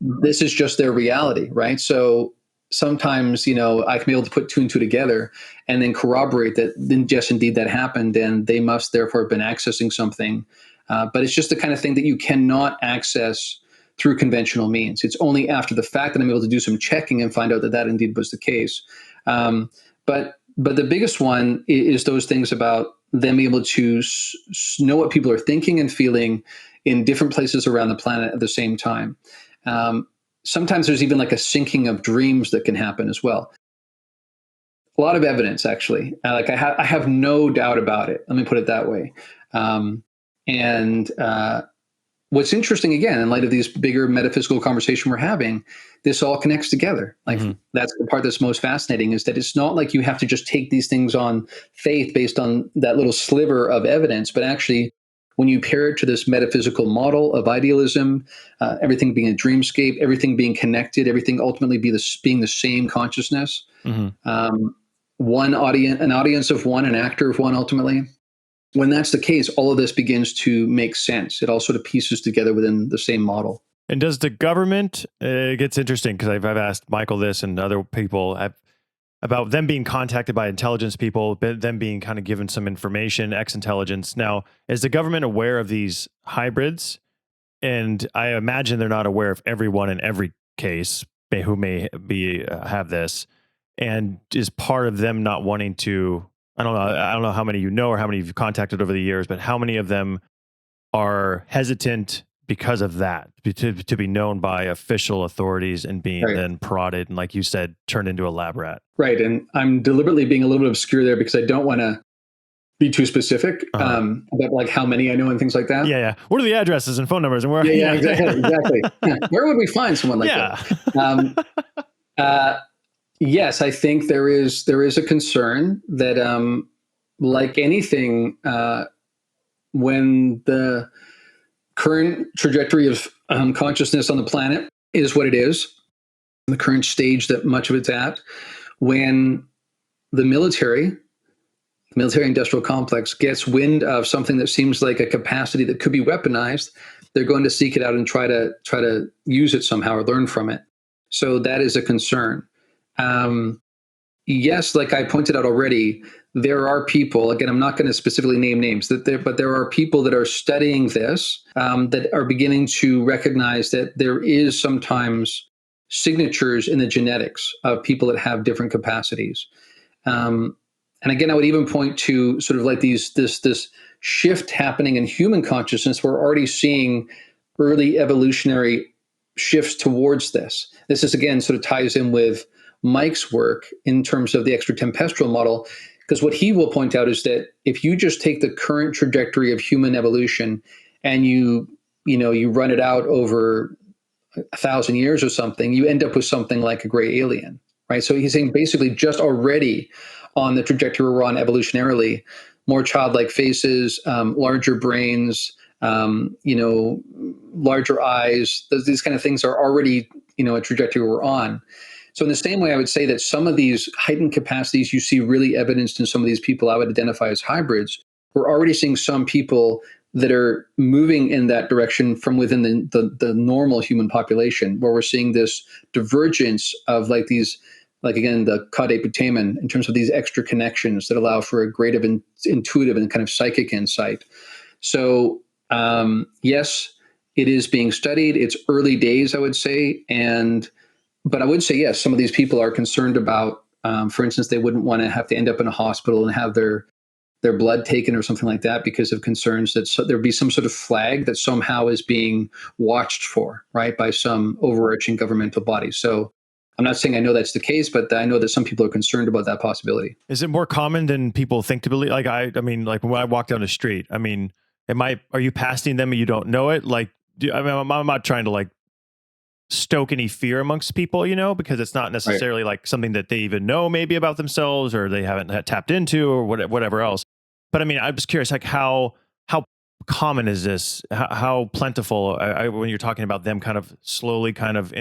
This is just their reality, right? So sometimes, I can be able to put two and two together and then corroborate that, then yes, indeed that happened, and they must therefore have been accessing something. But it's just the kind of thing that you cannot access through conventional means. It's only after the fact that I'm able to do some checking and find out that that indeed was the case. But the biggest one is those things about them being able to know what people are thinking and feeling in different places around the planet at the same time. Sometimes there's even like a syncing of dreams that can happen as well. A lot of evidence, actually. I have no doubt about it. Let me put it that way. What's interesting, again, in light of these bigger metaphysical conversation we're having, this all connects together. That's the part that's most fascinating, is that it's not like you have to just take these things on faith based on that little sliver of evidence, but actually, when you pair it to this metaphysical model of idealism, everything being a dreamscape, everything being connected, everything ultimately being the same consciousness, an audience of one, an actor of one, ultimately. When that's the case, all of this begins to make sense. It all sort of pieces together within the same model. And does the government, it gets interesting because I've asked Michael this and other people about them being contacted by intelligence people, them being kind of given some information, ex-intelligence. Now, is the government aware of these hybrids? And I imagine they're not aware of everyone in every case who may have this. And is part of them not wanting to, I don't know how many or how many you've contacted over the years, but how many of them are hesitant because of that, to be known by official authorities and being then prodded and, like you said, turned into a lab rat. Right. And I'm deliberately being a little bit obscure there because I don't want to be too specific about like how many I know and things like that. Yeah. What are the addresses and phone numbers? And where? Yeah, exactly. Where would we find someone like that? Yes, I think there is a concern that, like anything, when the current trajectory of consciousness on the planet is what it is, the current stage that much of it's at, when the military industrial complex gets wind of something that seems like a capacity that could be weaponized, they're going to seek it out and try to use it somehow or learn from it. So that is a concern. Yes, like I pointed out already, there are people, again, I'm not going to specifically name names, but there are people that are studying this, that are beginning to recognize that there is sometimes signatures in the genetics of people that have different capacities. And again, I would even point to sort of like this shift happening in human consciousness. We're already seeing early evolutionary shifts towards this. This is, again, sort of ties in with Mike's work in terms of the extratempestrial model, because what he will point out is that if you just take the current trajectory of human evolution and you run it out over 1,000 years or something, you end up with something like a gray alien, right? So he's saying basically just already on the trajectory we're on evolutionarily, more childlike faces, larger brains, larger eyes, these kind of things are already, a trajectory we're on. So in the same way, I would say that some of these heightened capacities you see really evidenced in some of these people I would identify as hybrids. We're already seeing some people that are moving in that direction from within the normal human population, where we're seeing this divergence of like these, like again, the cont'd in terms of these extra connections that allow for a great of intuitive and kind of psychic insight. So yes, it is being studied. It's early days, I would say, but I would say, yes, some of these people are concerned about, for instance, they wouldn't want to have to end up in a hospital and have their blood taken or something like that because of concerns that there'd be some sort of flag that somehow is being watched for, right, by some overarching governmental body. So I'm not saying I know that's the case, but I know that some people are concerned about that possibility. Is it more common than people think to believe? Like, I mean, like when I walk down the street, I mean, are you passing them and you don't know it? Like, I'm not trying to like stoke any fear amongst people, because it's not necessarily like something that they even know maybe about themselves or they haven't tapped into or whatever else. But I mean, I'm just curious, like how common is this? How plentiful when you're talking about them kind of slowly kind of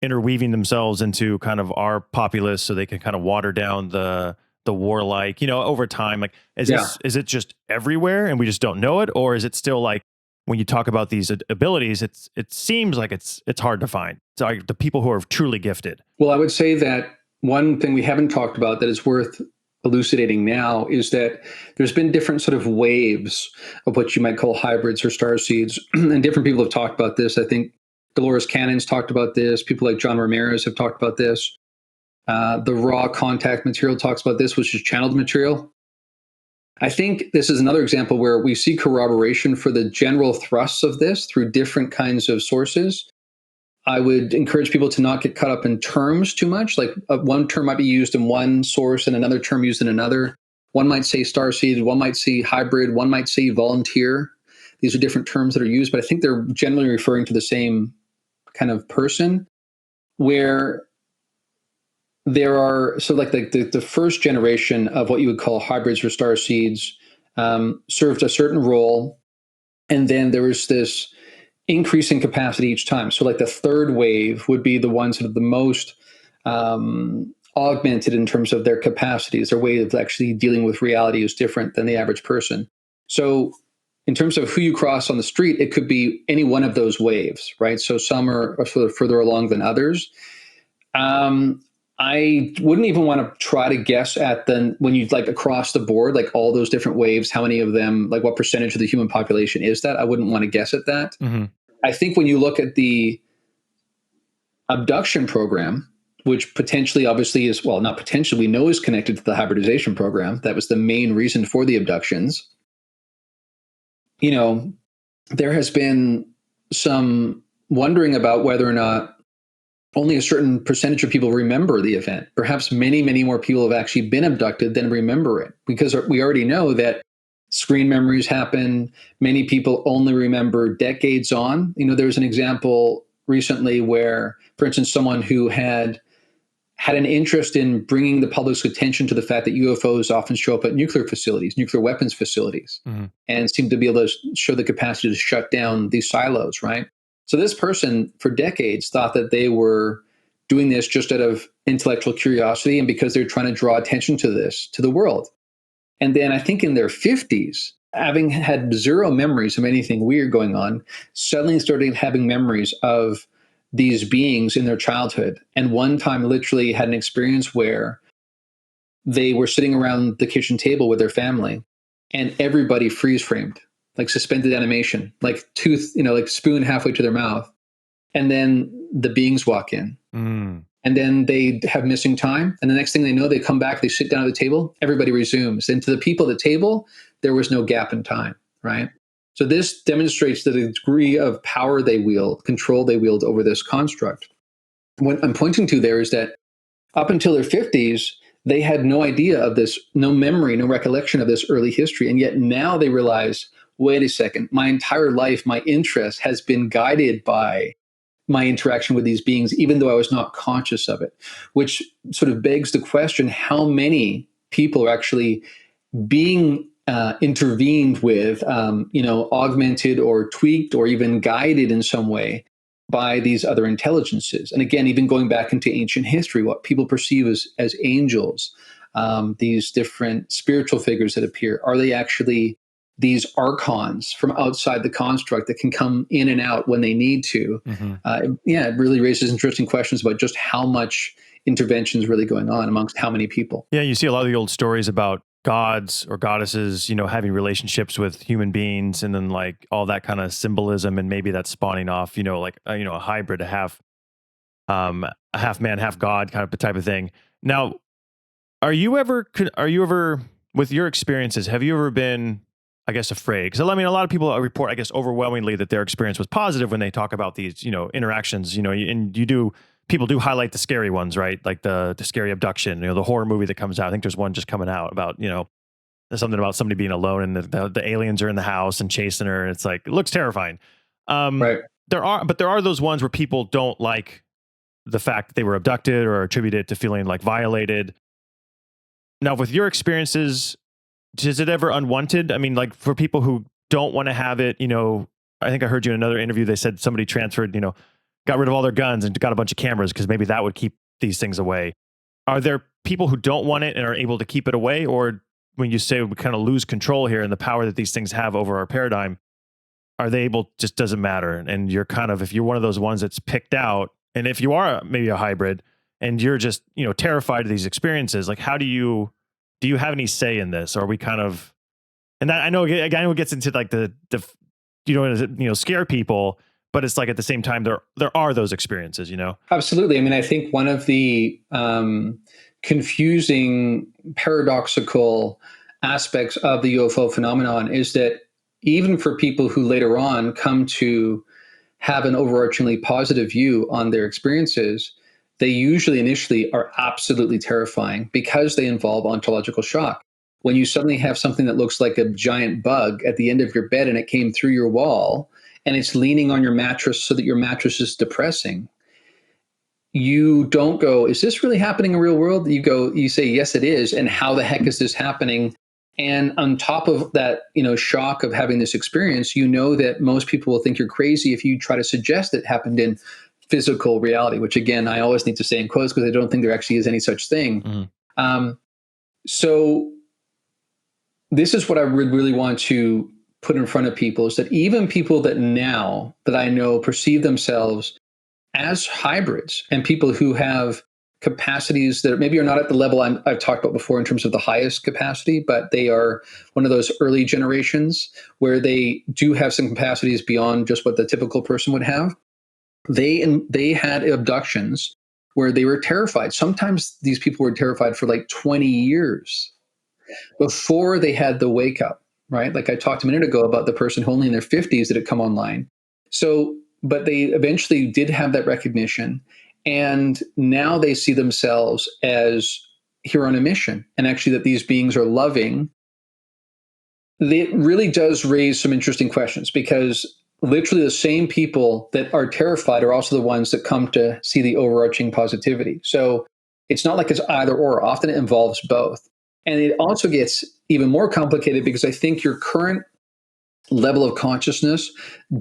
interweaving themselves into kind of our populace so they can kind of water down the warlike, over time? Like, is it just everywhere and we just don't know it? Or is it still like when you talk about these abilities, it seems like it's hard to find. It's like the people who are truly gifted. Well, I would say that one thing we haven't talked about that is worth elucidating now is that there's been different sort of waves of what you might call hybrids or starseeds, and different people have talked about this. I think Dolores Cannon's talked about this. People like John Ramirez have talked about this. The raw contact material talks about this, which is channeled material. I think this is another example where we see corroboration for the general thrusts of this through different kinds of sources. I would encourage people to not get caught up in terms too much. Like one term might be used in one source and another term used in another. One might say starseed, one might say hybrid, one might say volunteer. These are different terms that are used, but I think they're generally referring to the same kind of person, where there are, so like the first generation of what you would call hybrids or starseeds served a certain role. And then there was this increasing capacity each time. So like the third wave would be the ones that are the most augmented in terms of their capacities. Their way of actually dealing with reality is different than the average person. So in terms of who you cross on the street, it could be any one of those waves, right? So some are sort of further along than others. I wouldn't even want to try to guess at when you like across the board, like all those different waves, how many of them, like what percentage of the human population is that? I wouldn't want to guess at that. Mm-hmm. I think when you look at the abduction program, which potentially obviously is, well, not potentially, we know is connected to the hybridization program. That was the main reason for the abductions. You know, there has been some wondering about whether or not only a certain percentage of people remember the event. Perhaps many, many more people have actually been abducted than remember it, because we already know that screen memories happen. Many people only remember decades on. You know, there was an example recently where, for instance, someone who had an interest in bringing the public's attention to the fact that UFOs often show up at nuclear facilities, nuclear weapons facilities, and seem to be able to show the capacity to shut down these silos, right? So this person for decades thought that they were doing this just out of intellectual curiosity and because they're trying to draw attention to this, to the world. And then I think in their 50s, having had zero memories of anything weird going on, suddenly started having memories of these beings in their childhood. And one time literally had an experience where they were sitting around the kitchen table with their family and everybody freeze framed, like suspended animation, like tooth, like spoon halfway to their mouth. And then the beings walk in. And then they have missing time. And the next thing they know, they come back, they sit down at the table, everybody resumes. And to the people at the table, there was no gap in time, right? So this demonstrates the degree of power they wield, control they wield over this construct. What I'm pointing to there is that up until their 50s, they had no idea of this, no memory, no recollection of this early history. And yet now they realize, wait a second, my entire life, my interest has been guided by my interaction with these beings, even though I was not conscious of it, which sort of begs the question, how many people are actually being intervened with, augmented or tweaked or even guided in some way by these other intelligences. And again, even going back into ancient history, what people perceive as angels, these different spiritual figures that appear, are they actually these archons from outside the construct that can come in and out when they need to? It really raises interesting questions about just how much intervention is really going on amongst how many people. Yeah, you see a lot of the old stories about gods or goddesses, having relationships with human beings, and then like all that kind of symbolism, and maybe that's spawning off, a hybrid, a half man, half god kind of type of thing. Now, are you ever, with your experiences, have you ever been, I guess, afraid? Because I mean, a lot of people report, I guess, overwhelmingly that their experience was positive when they talk about these, interactions, and people do highlight the scary ones, right? Like the scary abduction, the horror movie that comes out. I think there's one just coming out about, there's something about somebody being alone and the aliens are in the house and chasing her. And it's like, it looks terrifying. Right. There are those ones where people don't like the fact that they were abducted or attribute it to feeling like violated. Now, with your experiences, is it ever unwanted? I mean, like for people who don't want to have it, I think I heard you in another interview, they said somebody transferred, got rid of all their guns and got a bunch of cameras because maybe that would keep these things away. Are there people who don't want it and are able to keep it away? Or when you say we kind of lose control here and the power that these things have over our paradigm, are they able, just doesn't matter? And you're kind of, if you're one of those ones that's picked out, and if you are maybe a hybrid and you're just, terrified of these experiences, like how do you have any say in this? Or are we kind of, and that I know it gets into like the scare people, but it's like at the same time, there are those experiences, Absolutely. I mean, I think one of the confusing, paradoxical aspects of the UFO phenomenon is that even for people who later on come to have an overarchingly positive view on their experiences, they usually initially are absolutely terrifying because they involve ontological shock. When you suddenly have something that looks like a giant bug at the end of your bed and it came through your wall and it's leaning on your mattress so that your mattress is depressing, you don't go, is this really happening in the real world? You say, yes, it is. And how the heck is this happening? And on top of that, shock of having this experience, that most people will think you're crazy if you try to suggest it happened in physical reality, which again, I always need to say in quotes because I don't think there actually is any such thing. Mm-hmm. So this is what I would really want to put in front of people, is that even people that now that I know perceive themselves as hybrids and people who have capacities that maybe are not at the level I've talked about before in terms of the highest capacity, but they are one of those early generations where they do have some capacities beyond just what the typical person would have. They had abductions where they were terrified. Sometimes these people were terrified for like 20 years before they had the wake up, right? Like I talked a minute ago about the person who only in their 50s that had come online. So, but they eventually did have that recognition. And now they see themselves as here on a mission, and actually that these beings are loving. It really does raise some interesting questions, because literally the same people that are terrified are also the ones that come to see the overarching positivity. So it's not like it's either or. Often it involves both. And it also gets even more complicated because I think your current level of consciousness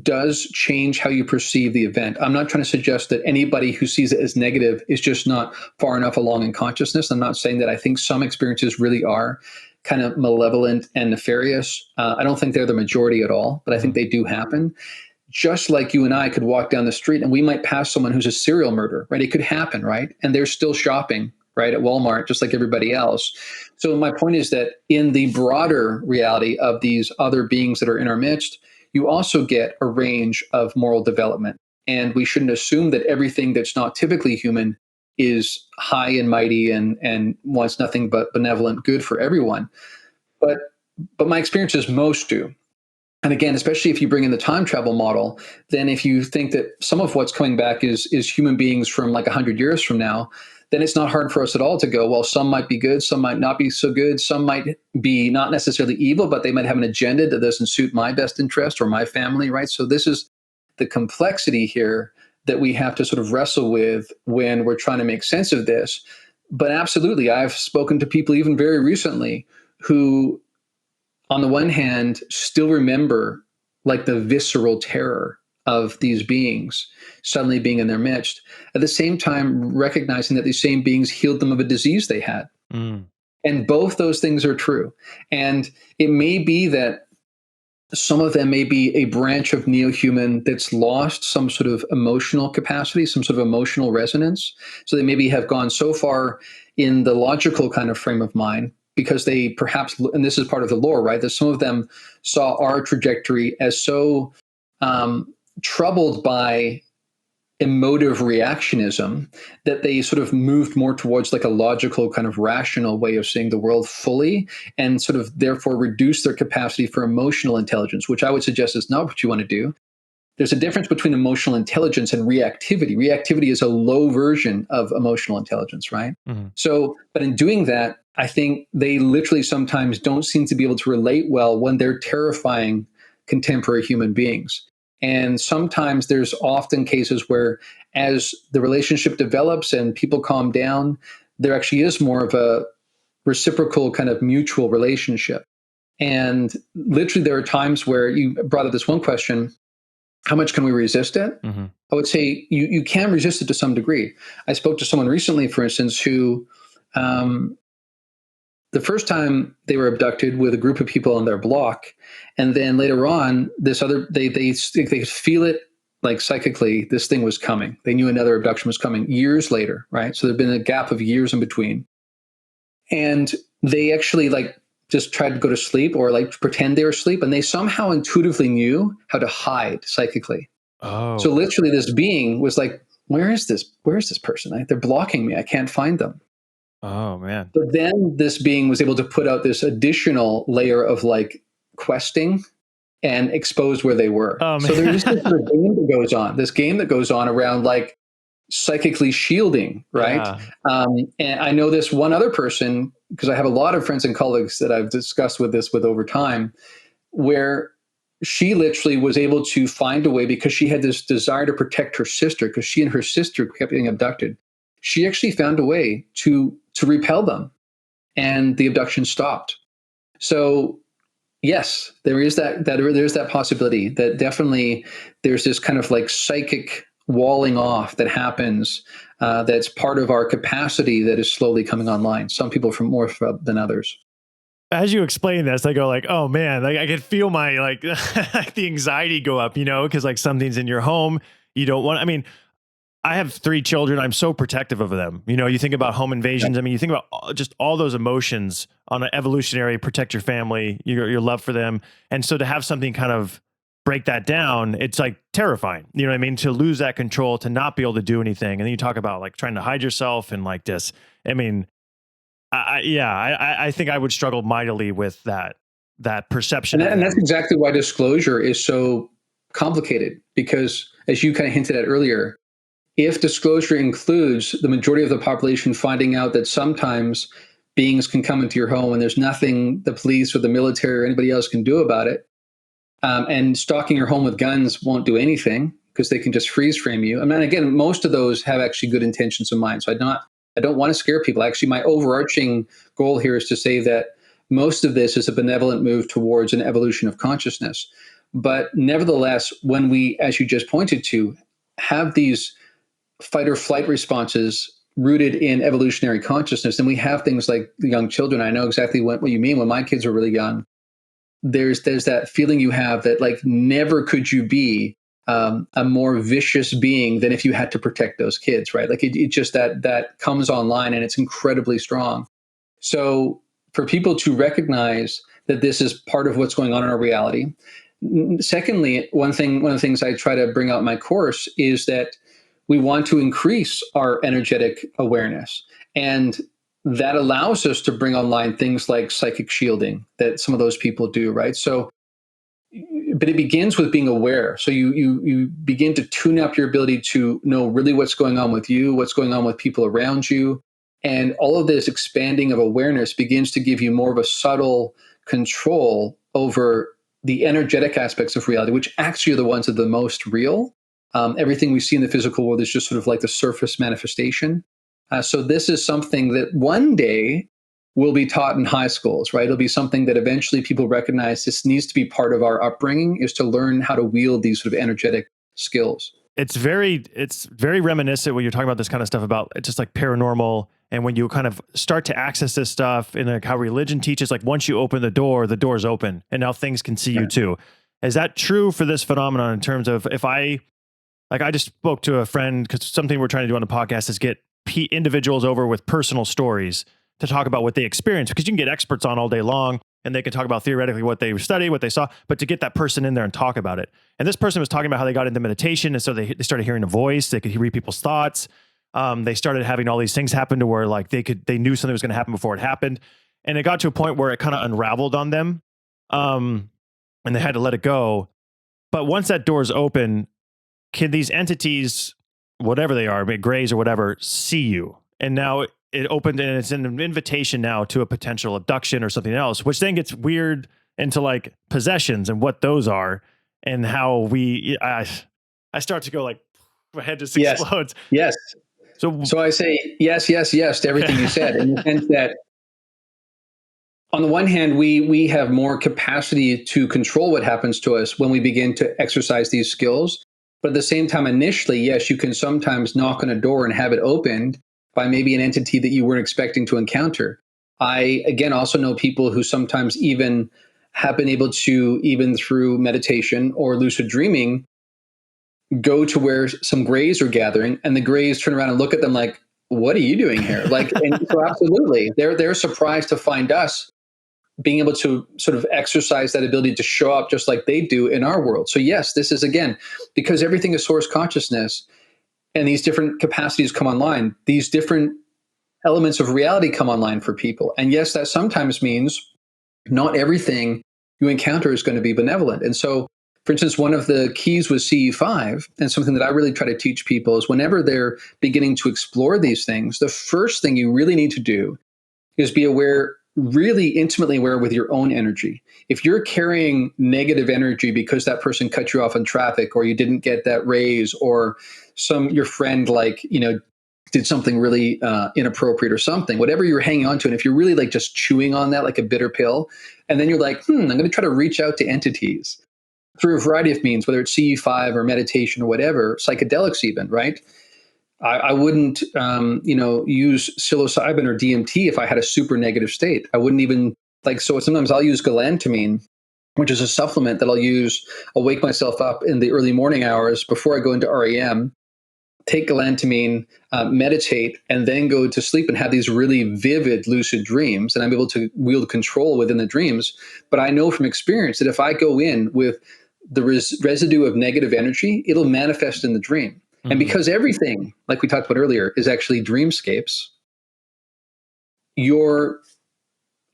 does change how you perceive the event. I'm not trying to suggest that anybody who sees it as negative is just not far enough along in consciousness. I'm not saying that. I think some experiences really are kind of malevolent and nefarious. I don't think they're the majority at all, but I think they do happen. Just like you and I could walk down the street and we might pass someone who's a serial murderer, right? It could happen, right? And they're still shopping, right, at Walmart, just like everybody else. So my point is that in the broader reality of these other beings that are in our midst, you also get a range of moral development. And we shouldn't assume that everything that's not typically human is high and mighty and wants nothing but benevolent good for everyone. But my experience is most do. And again, especially if you bring in the time travel model, then if you think that some of what's coming back is human beings from like 100 years from now, then it's not hard for us at all to go, well, some might be good, some might not be so good, some might be not necessarily evil, but they might have an agenda that doesn't suit my best interest or my family, right? So this is the complexity here that we have to sort of wrestle with when we're trying to make sense of this. But absolutely, I've spoken to people even very recently who, on the one hand, still remember like the visceral terror of these beings suddenly being in their midst, at the same time recognizing that these same beings healed them of a disease they had. Mm. And both those things are true. And it may be that some of them may be a branch of neo-human that's lost some sort of emotional capacity, some sort of emotional resonance. So they maybe have gone so far in the logical kind of frame of mind because they perhaps, and this is part of the lore, right, that some of them saw our trajectory as so troubled by emotive reactionism that they sort of moved more towards like a logical kind of rational way of seeing the world fully, and sort of therefore reduce their capacity for emotional intelligence, which I would suggest is not what you want to do. There's a difference between emotional intelligence and reactivity. Reactivity is a low version of emotional intelligence, right? Mm-hmm. So, but in doing that, I think they literally sometimes don't seem to be able to relate well when they're terrifying contemporary human beings. And sometimes there's often cases where as the relationship develops and people calm down, there actually is more of a reciprocal kind of mutual relationship. And literally there are times where you brought up this one question, how much can we resist it? Mm-hmm. I would say you can resist it to some degree. I spoke to someone recently, for instance, who the first time they were abducted with a group of people on their block, and then later on, this other they feel it like psychically. This thing was coming. They knew another abduction was coming years later, right? So there'd been a gap of years in between, and they actually like just tried to go to sleep or like pretend they were asleep, and they somehow intuitively knew how to hide psychically. Oh. So literally, this being was like, "Where is this? Where is this person? They're blocking me. I can't find them." Oh man. But then this being was able to put out this additional layer of like questing and expose where they were. Oh, So man. there's this sort of game that goes on, this game that goes on around like psychically shielding, right? Yeah. And I know this one other person, because I have a lot of friends and colleagues that I've discussed with this with over time, where she literally was able to find a way, because she had this desire to protect her sister, because she and her sister kept getting abducted. She actually found a way to repel them, and the abduction stopped. So yes, there is there's that possibility that definitely there's this kind of like psychic walling off that happens, that's part of our capacity that is slowly coming online. Some people from more than others. As you explain this, I go like, oh man, like I could feel my like the anxiety go up, because like something's in your home. You don't want, I mean, I have 3 children. I'm so protective of them. You think about home invasions. I mean, you think about just all those emotions on an evolutionary, protect your family, your love for them. And so to have something kind of break that down, it's like terrifying. You know what I mean? To lose that control, to not be able to do anything. And then you talk about like trying to hide yourself and like this. I mean, I think I would struggle mightily with that perception. And that's exactly why disclosure is so complicated, because as you kind of hinted at earlier, if disclosure includes the majority of the population finding out that sometimes beings can come into your home and there's nothing the police or the military or anybody else can do about it, and stalking your home with guns won't do anything because they can just freeze frame you. I mean, again, most of those have actually good intentions in mind. So I don't want to scare people. Actually, my overarching goal here is to say that most of this is a benevolent move towards an evolution of consciousness. But nevertheless, when we, as you just pointed to, have these fight or flight responses rooted in evolutionary consciousness, then we have things like young children. I know exactly what you mean. When my kids were really young, there's that feeling you have that like never could you be a more vicious being than if you had to protect those kids, right? Like it just that comes online, and it's incredibly strong. So for people to recognize that this is part of what's going on in our reality. Secondly, one of the things I try to bring out in my course is that we want to increase our energetic awareness, and that allows us to bring online things like psychic shielding that some of those people do, right? So, but it begins with being aware. So you begin to tune up your ability to know really what's going on with you, what's going on with people around you. And all of this expanding of awareness begins to give you more of a subtle control over the energetic aspects of reality, which actually are the ones that are the most real. Everything we see in the physical world is just sort of like the surface manifestation. So this is something that one day will be taught in high schools, right? It'll be something that eventually people recognize this needs to be part of our upbringing, is to learn how to wield these sort of energetic skills. It's very reminiscent when you're talking about this kind of stuff about just like paranormal, and when you kind of start to access this stuff, and like how religion teaches, like once you open the door's open, and now things can see you too. Is that true for this phenomenon in terms of if I just spoke to a friend, because something we're trying to do on the podcast is get individuals over with personal stories to talk about what they experienced, because you can get experts on all day long and they can talk about theoretically what they studied, what they saw, but to get that person in there and talk about it. And this person was talking about how they got into meditation, and so they started hearing a voice, they could read people's thoughts. They started having all these things happen to where like they knew something was going to happen before it happened. And it got to a point where it kind of unraveled on them. And they had to let it go. But once that door's open, can these entities, whatever they are, grays or whatever, see you? And now it opened, and it's an invitation now to a potential abduction or something else, which then gets weird into like possessions and what those are, and how I start to go like, my head just explodes. Yes. So I say yes to everything you said, in the sense that on the one hand, we have more capacity to control what happens to us when we begin to exercise these skills. But at the same time, initially, yes, you can sometimes knock on a door and have it opened by maybe an entity that you weren't expecting to encounter. I, again, also know people who sometimes even have been able to, even through meditation or lucid dreaming, go to where some grays are gathering, and the grays turn around and look at them like, what are you doing here? Like, and so absolutely, they're surprised to find us being able to sort of exercise that ability to show up just like they do in our world. So yes, this is, again, because everything is source consciousness and these different capacities come online, these different elements of reality come online for people. And yes, that sometimes means not everything you encounter is going to be benevolent. And so, for instance, one of the keys with CE5, and something that I really try to teach people, is whenever they're beginning to explore these things, the first thing you really need to do is be aware, really intimately aware with your own energy. If you're carrying negative energy because that person cut you off in traffic, or you didn't get that raise, or your friend, like, did something really inappropriate or something, whatever you're hanging on to, and if you're really like just chewing on that like a bitter pill, and then you're like, I'm going to try to reach out to entities through a variety of means, whether it's CE5 or meditation or whatever, psychedelics even, right? I wouldn't, use psilocybin or DMT if I had a super negative state. I wouldn't even, so sometimes I'll use galantamine, which is a supplement that I'll wake myself up in the early morning hours before I go into REM, take galantamine, meditate, and then go to sleep and have these really vivid lucid dreams. And I'm able to wield control within the dreams. But I know from experience that if I go in with the residue of negative energy, it'll manifest in the dream. Mm-hmm. And because everything, like we talked about earlier, is actually dreamscapes, your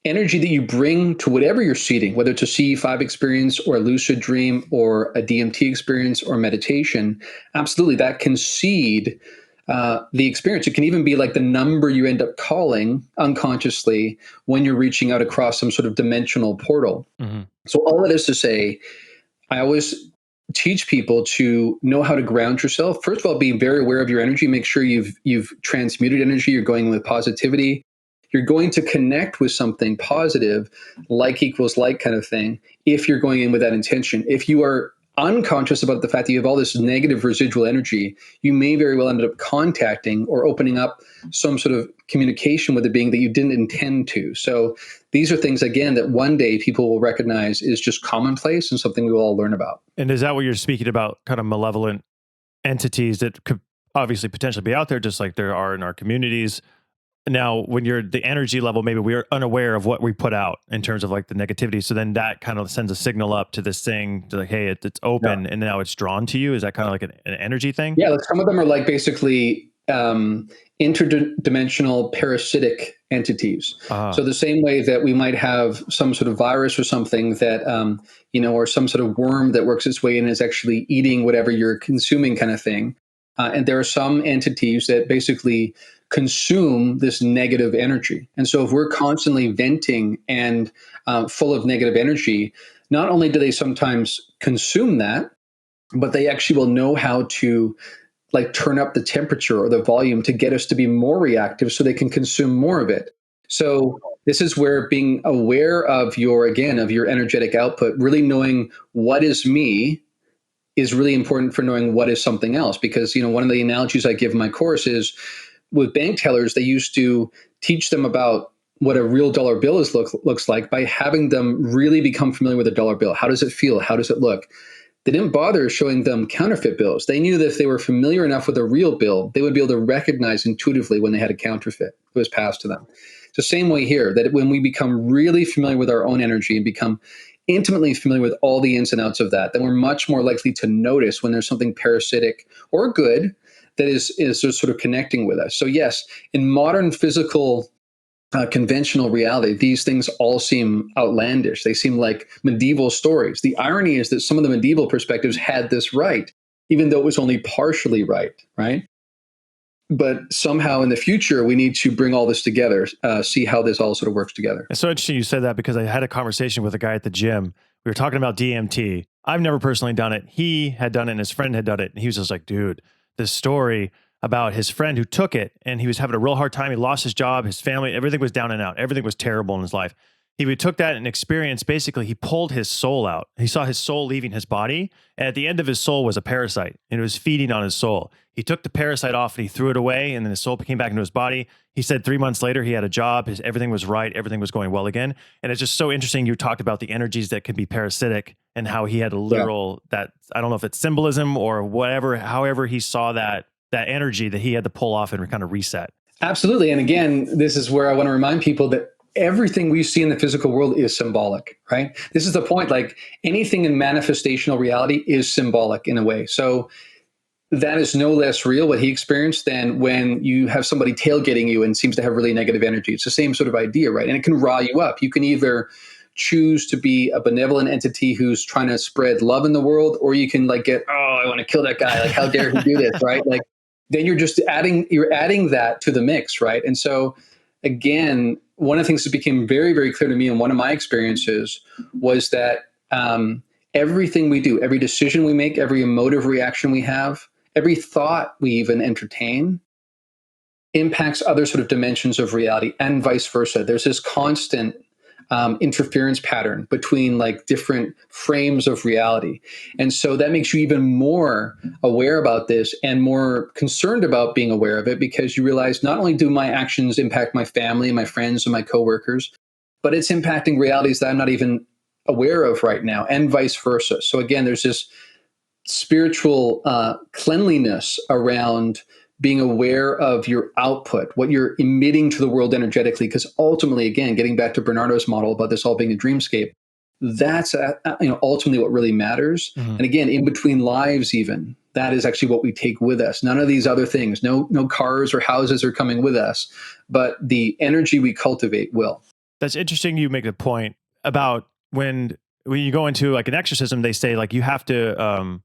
energy that you bring to whatever you're seeding, whether it's a CE5 experience or a lucid dream or a DMT experience or meditation, absolutely, that can seed the experience. It can even be like the number you end up calling unconsciously when you're reaching out across some sort of dimensional portal. Mm-hmm. So all that is to say, I always teach people to know how to ground yourself. First of all, be very aware of your energy. Make sure you've transmuted energy. You're going with positivity. You're going to connect with something positive, like equals like kind of thing, if you're going in with that intention. If you are unconscious about the fact that you have all this negative residual energy, you may very well end up contacting or opening up some sort of communication with a being that you didn't intend to. So these are things, again, that one day people will recognize is just commonplace and something we will all learn about. And is that what you're speaking about, kind of malevolent entities that could obviously potentially be out there, just like there are in our communities? Now, when you're the energy level, maybe we are unaware of what we put out in terms of like the negativity. So then that kind of sends a signal up to this thing to like, hey, it's open, and now it's drawn to you. Is that kind of like an energy thing? Yeah, like some of them are like basically interdimensional parasitic entities. So the same way that we might have some sort of virus or something that, or some sort of worm that works its way in and is actually eating whatever you're consuming kind of thing. And there are some entities that basically consume this negative energy. And so if we're constantly venting and full of negative energy, not only do they sometimes consume that, but they actually will know how to like turn up the temperature or the volume to get us to be more reactive so they can consume more of it. So this is where being aware of your energetic output, really knowing what is me, is really important for knowing what is something else. Because, one of the analogies I give in my course is with bank tellers, they used to teach them about what a real dollar bill looks like by having them really become familiar with a dollar bill. How does it feel? How does it look? They didn't bother showing them counterfeit bills. They knew that if they were familiar enough with a real bill, they would be able to recognize intuitively when they had a counterfeit. It was passed to them. It's the same way here, that when we become really familiar with our own energy and become intimately familiar with all the ins and outs of that, then we're much more likely to notice when there's something parasitic or good that is sort of connecting with us. So yes, in modern physical conventional reality, these things all seem outlandish. They seem like medieval stories. The irony is that some of the medieval perspectives had this right, even though it was only partially right? But somehow in the future, we need to bring all this together, see how this all sort of works together. It's so interesting you said that, because I had a conversation with a guy at the gym. We were talking about DMT. I've never personally done it. He had done it and his friend had done it. And he was just like, dude, this story about his friend who took it and he was having a real hard time. He lost his job, his family, everything was down and out. Everything was terrible in his life. He took that and experienced, basically, he pulled his soul out. He saw his soul leaving his body. And at the end of his soul was a parasite, and it was feeding on his soul. He took the parasite off and he threw it away, and then his soul came back into his body. He said 3 months later he had a job, everything was right, everything was going well again. And it's just so interesting. You talked about the energies that can be parasitic and how he had a literal that, I don't know if it's symbolism or whatever, however he saw that energy that he had to pull off and kind of reset. Absolutely. And again, this is where I want to remind people that everything we see in the physical world is symbolic, right? This is the point. Like anything in manifestational reality is symbolic in a way. So that is no less real what he experienced than when you have somebody tailgating you and seems to have really negative energy. It's the same sort of idea, right? And it can rile you up. You can either choose to be a benevolent entity who's trying to spread love in the world, or you can like get, oh, I want to kill that guy. Like, how dare he do this, right? Like, then you're adding that to the mix, right? And so again, one of the things that became very, very clear to me in one of my experiences was that everything we do, every decision we make, every emotive reaction we have, every thought we even entertain impacts other sort of dimensions of reality and vice versa. There's this constant interference pattern between like different frames of reality. And so that makes you even more aware about this and more concerned about being aware of it, because you realize not only do my actions impact my family and my friends and my coworkers, but it's impacting realities that I'm not even aware of right now, and vice versa. So again, there's this spiritual cleanliness around being aware of your output, what you're emitting to the world energetically, because ultimately, again, getting back to Bernardo's model about this all being a dreamscape, that's ultimately what really matters. Mm-hmm. And again, in between lives, even that is actually what we take with us. None of these other things, no cars or houses are coming with us, but the energy we cultivate will. That's interesting. You make a point about when you go into like an exorcism, they say like you have to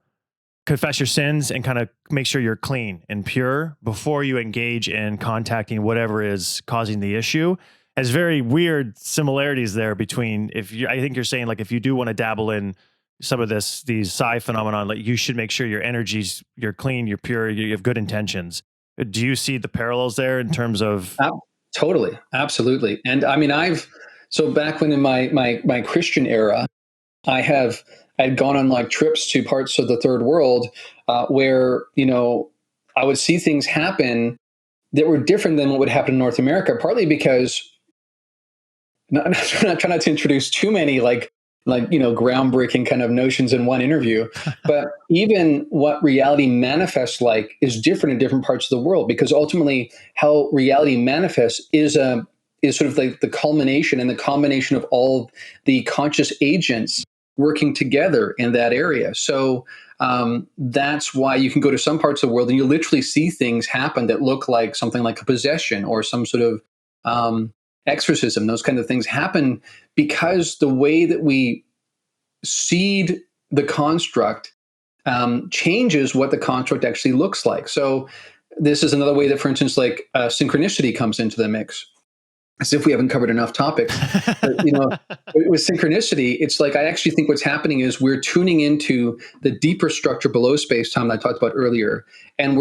confess your sins and kind of make sure you're clean and pure before you engage in contacting whatever is causing the issue. There's very weird similarities there between I think you're saying like if you do want to dabble in some of these psi phenomenon, like you should make sure your energies, you're clean, you're pure, you have good intentions. Do you see the parallels there in terms of? Totally, absolutely. And I mean, so back when in my Christian era, I'd gone on like trips to parts of the third world where, I would see things happen that were different than what would happen in North America, partly because I'm not trying not to introduce too many groundbreaking kind of notions in one interview, but even what reality manifests like is different in different parts of the world, because ultimately how reality manifests is sort of like the culmination and the combination of all the conscious agents working together in that area. So that's why you can go to some parts of the world and you literally see things happen that look like something like a possession or some sort of exorcism. Those kind of things happen because the way that we seed the construct changes what the construct actually looks like. So this is another way that, for instance, like synchronicity comes into the mix. As if we haven't covered enough topics. But, with synchronicity, it's like I actually think what's happening is we're tuning into the deeper structure below space-time that I talked about earlier. And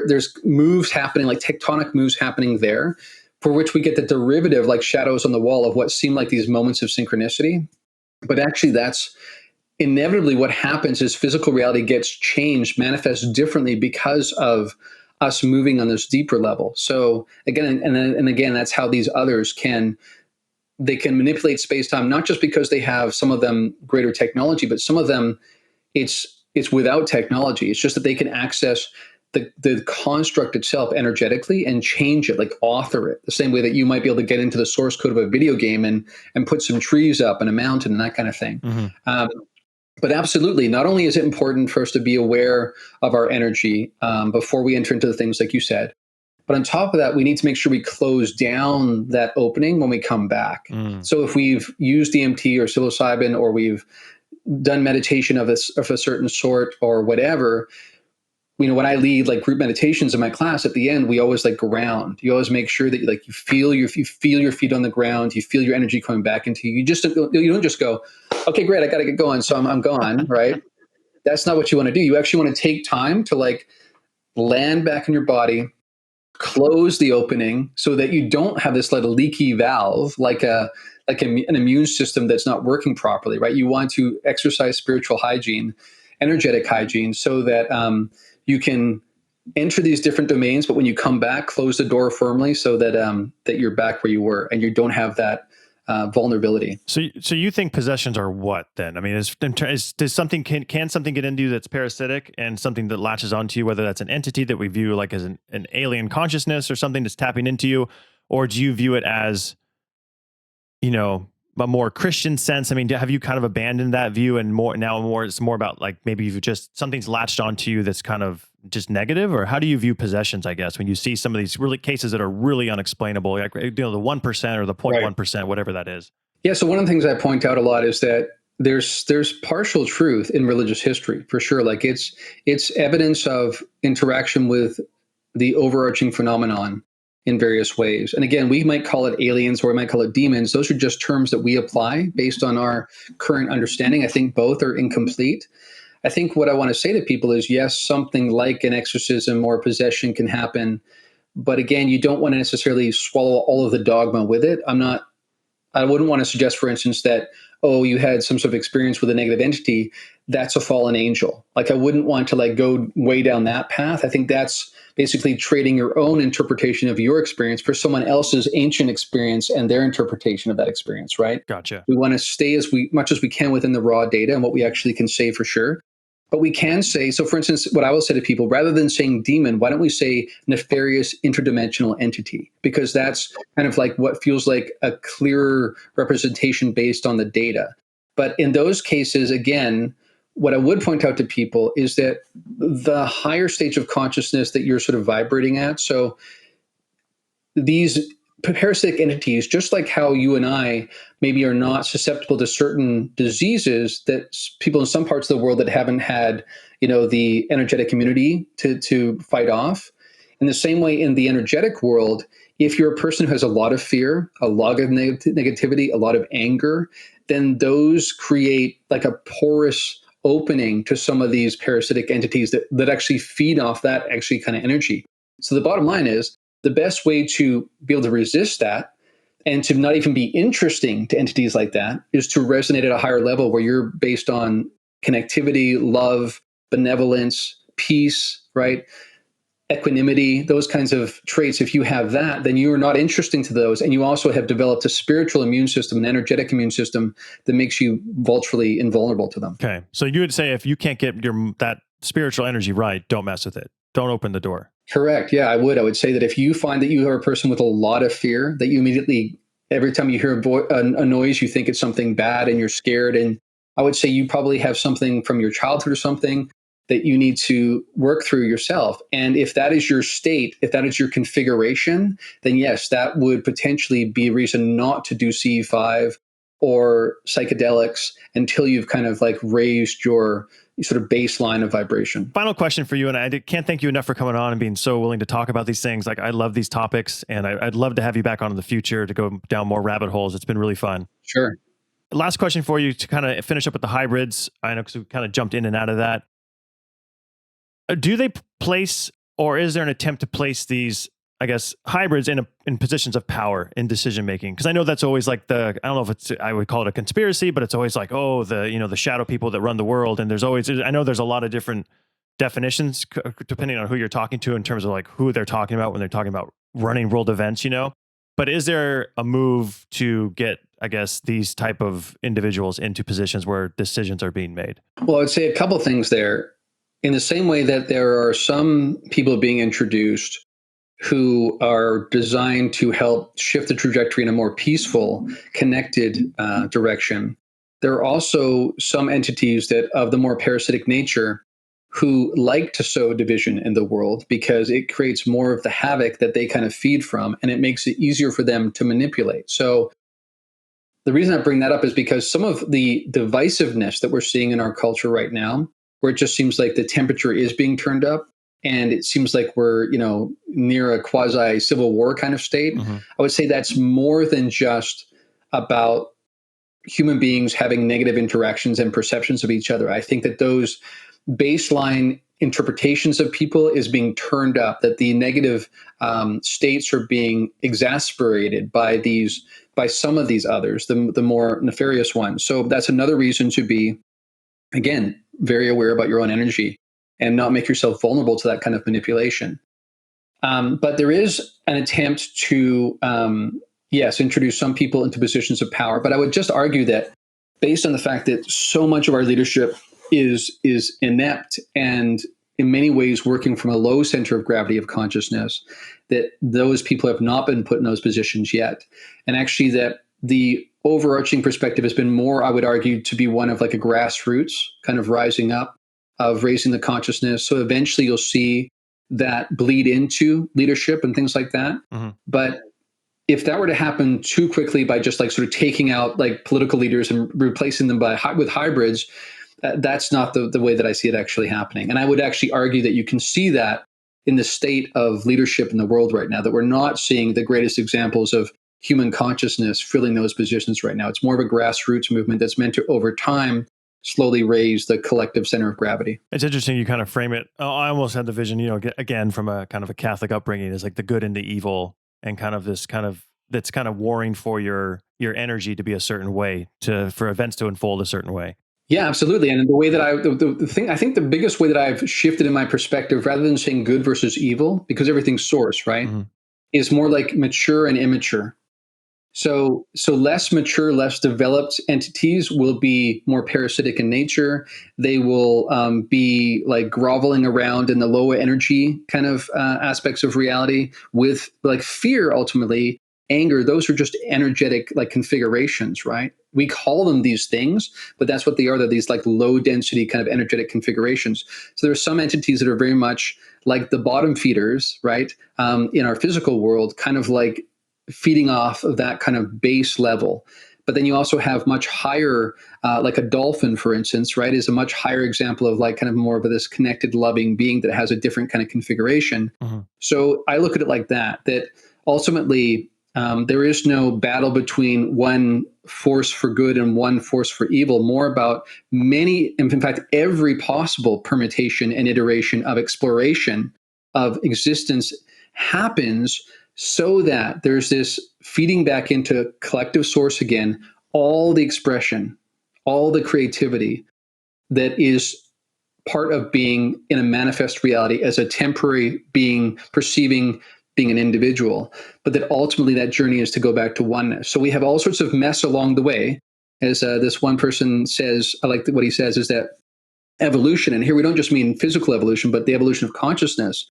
there's moves happening, like tectonic moves happening there, for which we get the derivative, like shadows on the wall, of what seem like these moments of synchronicity. But actually, that's inevitably what happens is physical reality gets changed, manifests differently because of us moving on this deeper level. So again, and again, that's how these others can manipulate space-time, not just because they have, some of them, greater technology, but some of them it's without technology. It's just that they can access the construct itself energetically and change it, like author it, the same way that you might be able to get into the source code of a video game and put some trees up and a mountain and that kind of thing. Mm-hmm. But absolutely, not only is it important for us to be aware of our energy before we enter into the things like you said, but on top of that, we need to make sure we close down that opening when we come back. Mm. So if we've used DMT or psilocybin, or we've done meditation of a certain sort or whatever, when I lead like group meditations in my class, at the end, we always like ground. You always make sure that you feel your feet on the ground. You feel your energy coming back into you. You don't just go, okay, great, I got to get going, so I'm gone, right? That's not what you want to do. You actually want to take time to like land back in your body, close the opening so that you don't have this little leaky valve, like an immune system that's not working properly, right? You want to exercise spiritual hygiene, energetic hygiene, so that you can enter these different domains, but when you come back, close the door firmly so that that you're back where you were and you don't have that vulnerability. So you think possessions are what then? I mean, does something can something get into you that's parasitic and something that latches onto you, whether that's an entity that we view like as an alien consciousness or something that's tapping into you, or do you view it as, you know, a more Christian sense? I mean, have you kind of abandoned that view and more it's more about like maybe you've just something's latched onto you that's kind of just negative? Or how do you view possessions, I guess, when you see some of these really cases that are really unexplainable, like, you know, the 1% or the 0.1%, whatever that is? Yeah. So one of the things I point out a lot is that there's partial truth in religious history for sure. Like it's evidence of interaction with the overarching phenomenon in various ways. And again, we might call it aliens or we might call it demons. Those are just terms that we apply based on our current understanding. I think both are incomplete. I think what I want to say to people is, yes, something like an exorcism or possession can happen. But again, you don't want to necessarily swallow all of the dogma with it. I wouldn't want to suggest, for instance, that, oh, you had some sort of experience with a negative entity, that's a fallen angel. Like I wouldn't want to like go way down that path. I think that's basically trading your own interpretation of your experience for someone else's ancient experience and their interpretation of that experience, right? Gotcha. We want to stay much as we can within the raw data and what we actually can say for sure. But we can say, so for instance, what I will say to people, rather than saying demon, why don't we say nefarious interdimensional entity? Because that's kind of like what feels like a clearer representation based on the data. But in those cases, again, what I would point out to people is that the higher stage of consciousness that you're sort of vibrating at, so these parasitic entities, just like how you and I maybe are not susceptible to certain diseases that people in some parts of the world that haven't had, you know, the energetic immunity to fight off. In the same way, in the energetic world, if you're a person who has a lot of fear, a lot of negativity, a lot of anger, then those create like a porous opening to some of these parasitic entities that actually feed off that actually kind of energy. So the bottom line is, the best way to be able to resist that and to not even be interesting to entities like that is to resonate at a higher level where you're based on connectivity, love, benevolence, peace, right? Equanimity, those kinds of traits. If you have that, then you are not interesting to those. And you also have developed a spiritual immune system, an energetic immune system that makes you virtually invulnerable to them. Okay. So you would say if you can't get that spiritual energy right, don't mess with it. Don't open the door. Correct. Yeah, I would say that if you find that you are a person with a lot of fear, that you immediately, every time you hear a noise, you think it's something bad and you're scared. And I would say you probably have something from your childhood or something that you need to work through yourself. And if that is your state, if that is your configuration, then yes, that would potentially be a reason not to do CE5 or psychedelics until you've kind of like raised your sort of baseline of vibration. Final question for you, and I can't thank you enough for coming on and being so willing to talk about these things. Like, I love these topics, and I'd love to have you back on in the future to go down more rabbit holes. It's been really fun. Sure. Last question for you to kind of finish up with the hybrids. I know because we kind of jumped in and out of that. Do they place, or is there an attempt to place these, I guess, hybrids in positions of power in decision making? Because I know that's always like I don't know if I would call it a conspiracy, but it's always like, oh, the shadow people that run the world. And I know there's a lot of different definitions depending on who you're talking to in terms of like who they're talking about when they're talking about running world events, you know. But is there a move to get, I guess, these type of individuals into positions where decisions are being made? Well, I'd say a couple things there. In the same way that there are some people being introduced who are designed to help shift the trajectory in a more peaceful, connected direction, there are also some entities that of the more parasitic nature who like to sow division in the world because it creates more of the havoc that they kind of feed from, and it makes it easier for them to manipulate. So the reason I bring that up is because some of the divisiveness that we're seeing in our culture right now, where it just seems like the temperature is being turned up, and it seems like we're, near a quasi civil war kind of state. Mm-hmm. I would say that's more than just about human beings having negative interactions and perceptions of each other. I think that those baseline interpretations of people is being turned up, that the negative states are being exasperated by some of these others, the more nefarious ones. So that's another reason to be, again, very aware about your own energy. and not make yourself vulnerable to that kind of manipulation. But there is an attempt to, yes, introduce some people into positions of power. But I would just argue that based on the fact that so much of our leadership is inept and in many ways working from a low center of gravity of consciousness, that those people have not been put in those positions yet. And actually that the overarching perspective has been more, I would argue, to be one of like a grassroots kind of rising up, of raising the consciousness. So eventually you'll see that bleed into leadership and things like that. Mm-hmm. But if that were to happen too quickly by just like sort of taking out like political leaders and replacing them with hybrids, that's not the way that I see it actually happening. And I would actually argue that you can see that in the state of leadership in the world right now, that we're not seeing the greatest examples of human consciousness filling those positions right now. It's more of a grassroots movement that's meant to, over time, slowly raise the collective center of gravity. It's interesting you kind of frame it. I almost had the vision, again, from a kind of a Catholic upbringing, is like the good and the evil, and kind of this kind of that's kind of warring for your energy to be a certain way, for events to unfold a certain way. Yeah, absolutely. And the way that the thing, I think the biggest way that I've shifted in my perspective, rather than saying good versus evil, because everything's source, right, mm-hmm. is more like mature and immature. So less mature, less developed entities will be more parasitic in nature. They will be like groveling around in the lower energy kind of aspects of reality, with like fear, ultimately, anger. Those are just energetic like configurations, right? We call them these things, but that's what they are. They're these like low density kind of energetic configurations. So there are some entities that are very much like the bottom feeders, right? In our physical world, kind of like feeding off of that kind of base level. But then you also have much higher, like a dolphin, for instance, right, is a much higher example of like kind of more of this connected, loving being that has a different kind of configuration. Mm-hmm. So I look at it like that ultimately there is no battle between one force for good and one force for evil, more about many, in fact, every possible permutation and iteration of exploration of existence happens, so that there's this feeding back into collective source again, all the expression, all the creativity that is part of being in a manifest reality as a temporary being, perceiving being an individual, but that ultimately that journey is to go back to oneness. So we have all sorts of mess along the way. As this one person says, I like what he says, is that evolution, and here we don't just mean physical evolution, but the evolution of consciousness,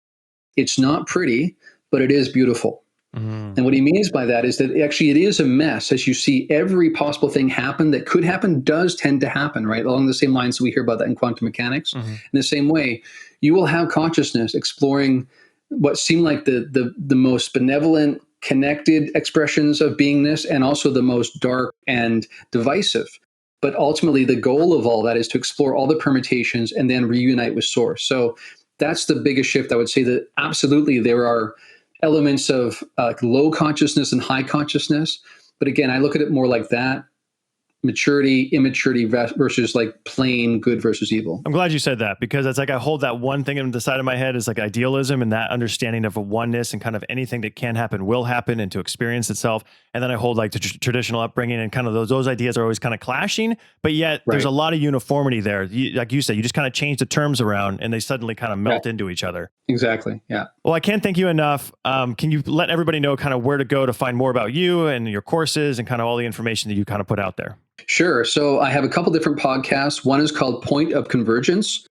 it's not pretty, but it is beautiful. Mm-hmm. And what he means by that is that actually it is a mess, as you see every possible thing happen that could happen does tend to happen, right? Along the same lines that we hear about that in quantum mechanics. Mm-hmm. In the same way, you will have consciousness exploring what seem like the most benevolent, connected expressions of beingness, and also the most dark and divisive. But ultimately, the goal of all that is to explore all the permutations and then reunite with source. So that's the biggest shift. I would say that absolutely there are elements of low consciousness and high consciousness. But again, I look at it more like that. Maturity, immaturity versus like plain good versus evil. I'm glad you said that, because it's like I hold that one thing in the side of my head is like idealism and that understanding of a oneness, and kind of anything that can happen will happen, and to experience itself. And then I hold like the traditional upbringing, and kind of those ideas are always kind of clashing, but yet there's a lot of uniformity there. Like you said, you just kind of change the terms around and they suddenly kind of melt into each other. Exactly. Yeah. Well, I can't thank you enough. Can you let everybody know kind of where to go to find more about you and your courses and kind of all the information that you kind of put out there? Sure. So I have a couple different podcasts. One is called Point of Convergence,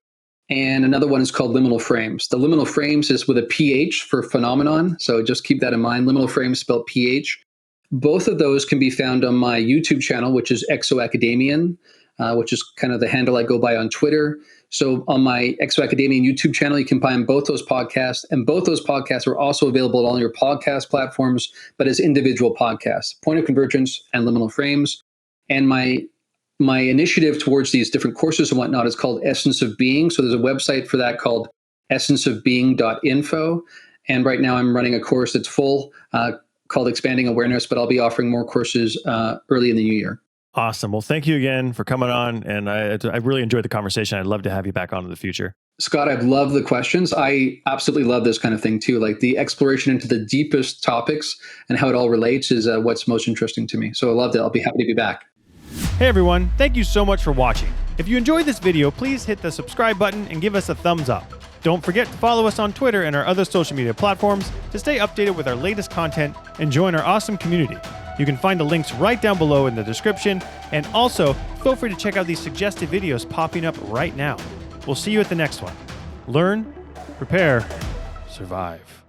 and another one is called Liminal Frames. The Liminal Frames is with a PH for phenomenon, so just keep that in mind. Liminal Frames spelled PH. Both of those can be found on my YouTube channel, which is Exoacademian, which is kind of the handle I go by on Twitter. So on my Exoacademian YouTube channel, you can find both those podcasts, and both those podcasts are also available on all your podcast platforms, but as individual podcasts, Point of Convergence and Liminal Frames. And my initiative towards these different courses and whatnot is called Essence of Being. So there's a website for that called essenceofbeing.info. And right now I'm running a course that's full called Expanding Awareness, but I'll be offering more courses early in the new year. Awesome. Well, thank you again for coming on. And I really enjoyed the conversation. I'd love to have you back on in the future. Scott, I've loved the questions. I absolutely love this kind of thing too. Like the exploration into the deepest topics and how it all relates is what's most interesting to me. So I loved it. I'll be happy to be back. Hey everyone, thank you so much for watching. If you enjoyed this video, please hit the subscribe button and give us a thumbs up. Don't forget to follow us on Twitter and our other social media platforms to stay updated with our latest content and join our awesome community. You can find the links right down below in the description, and also feel free to check out these suggested videos popping up right now. We'll see you at the next one. Learn, prepare, survive.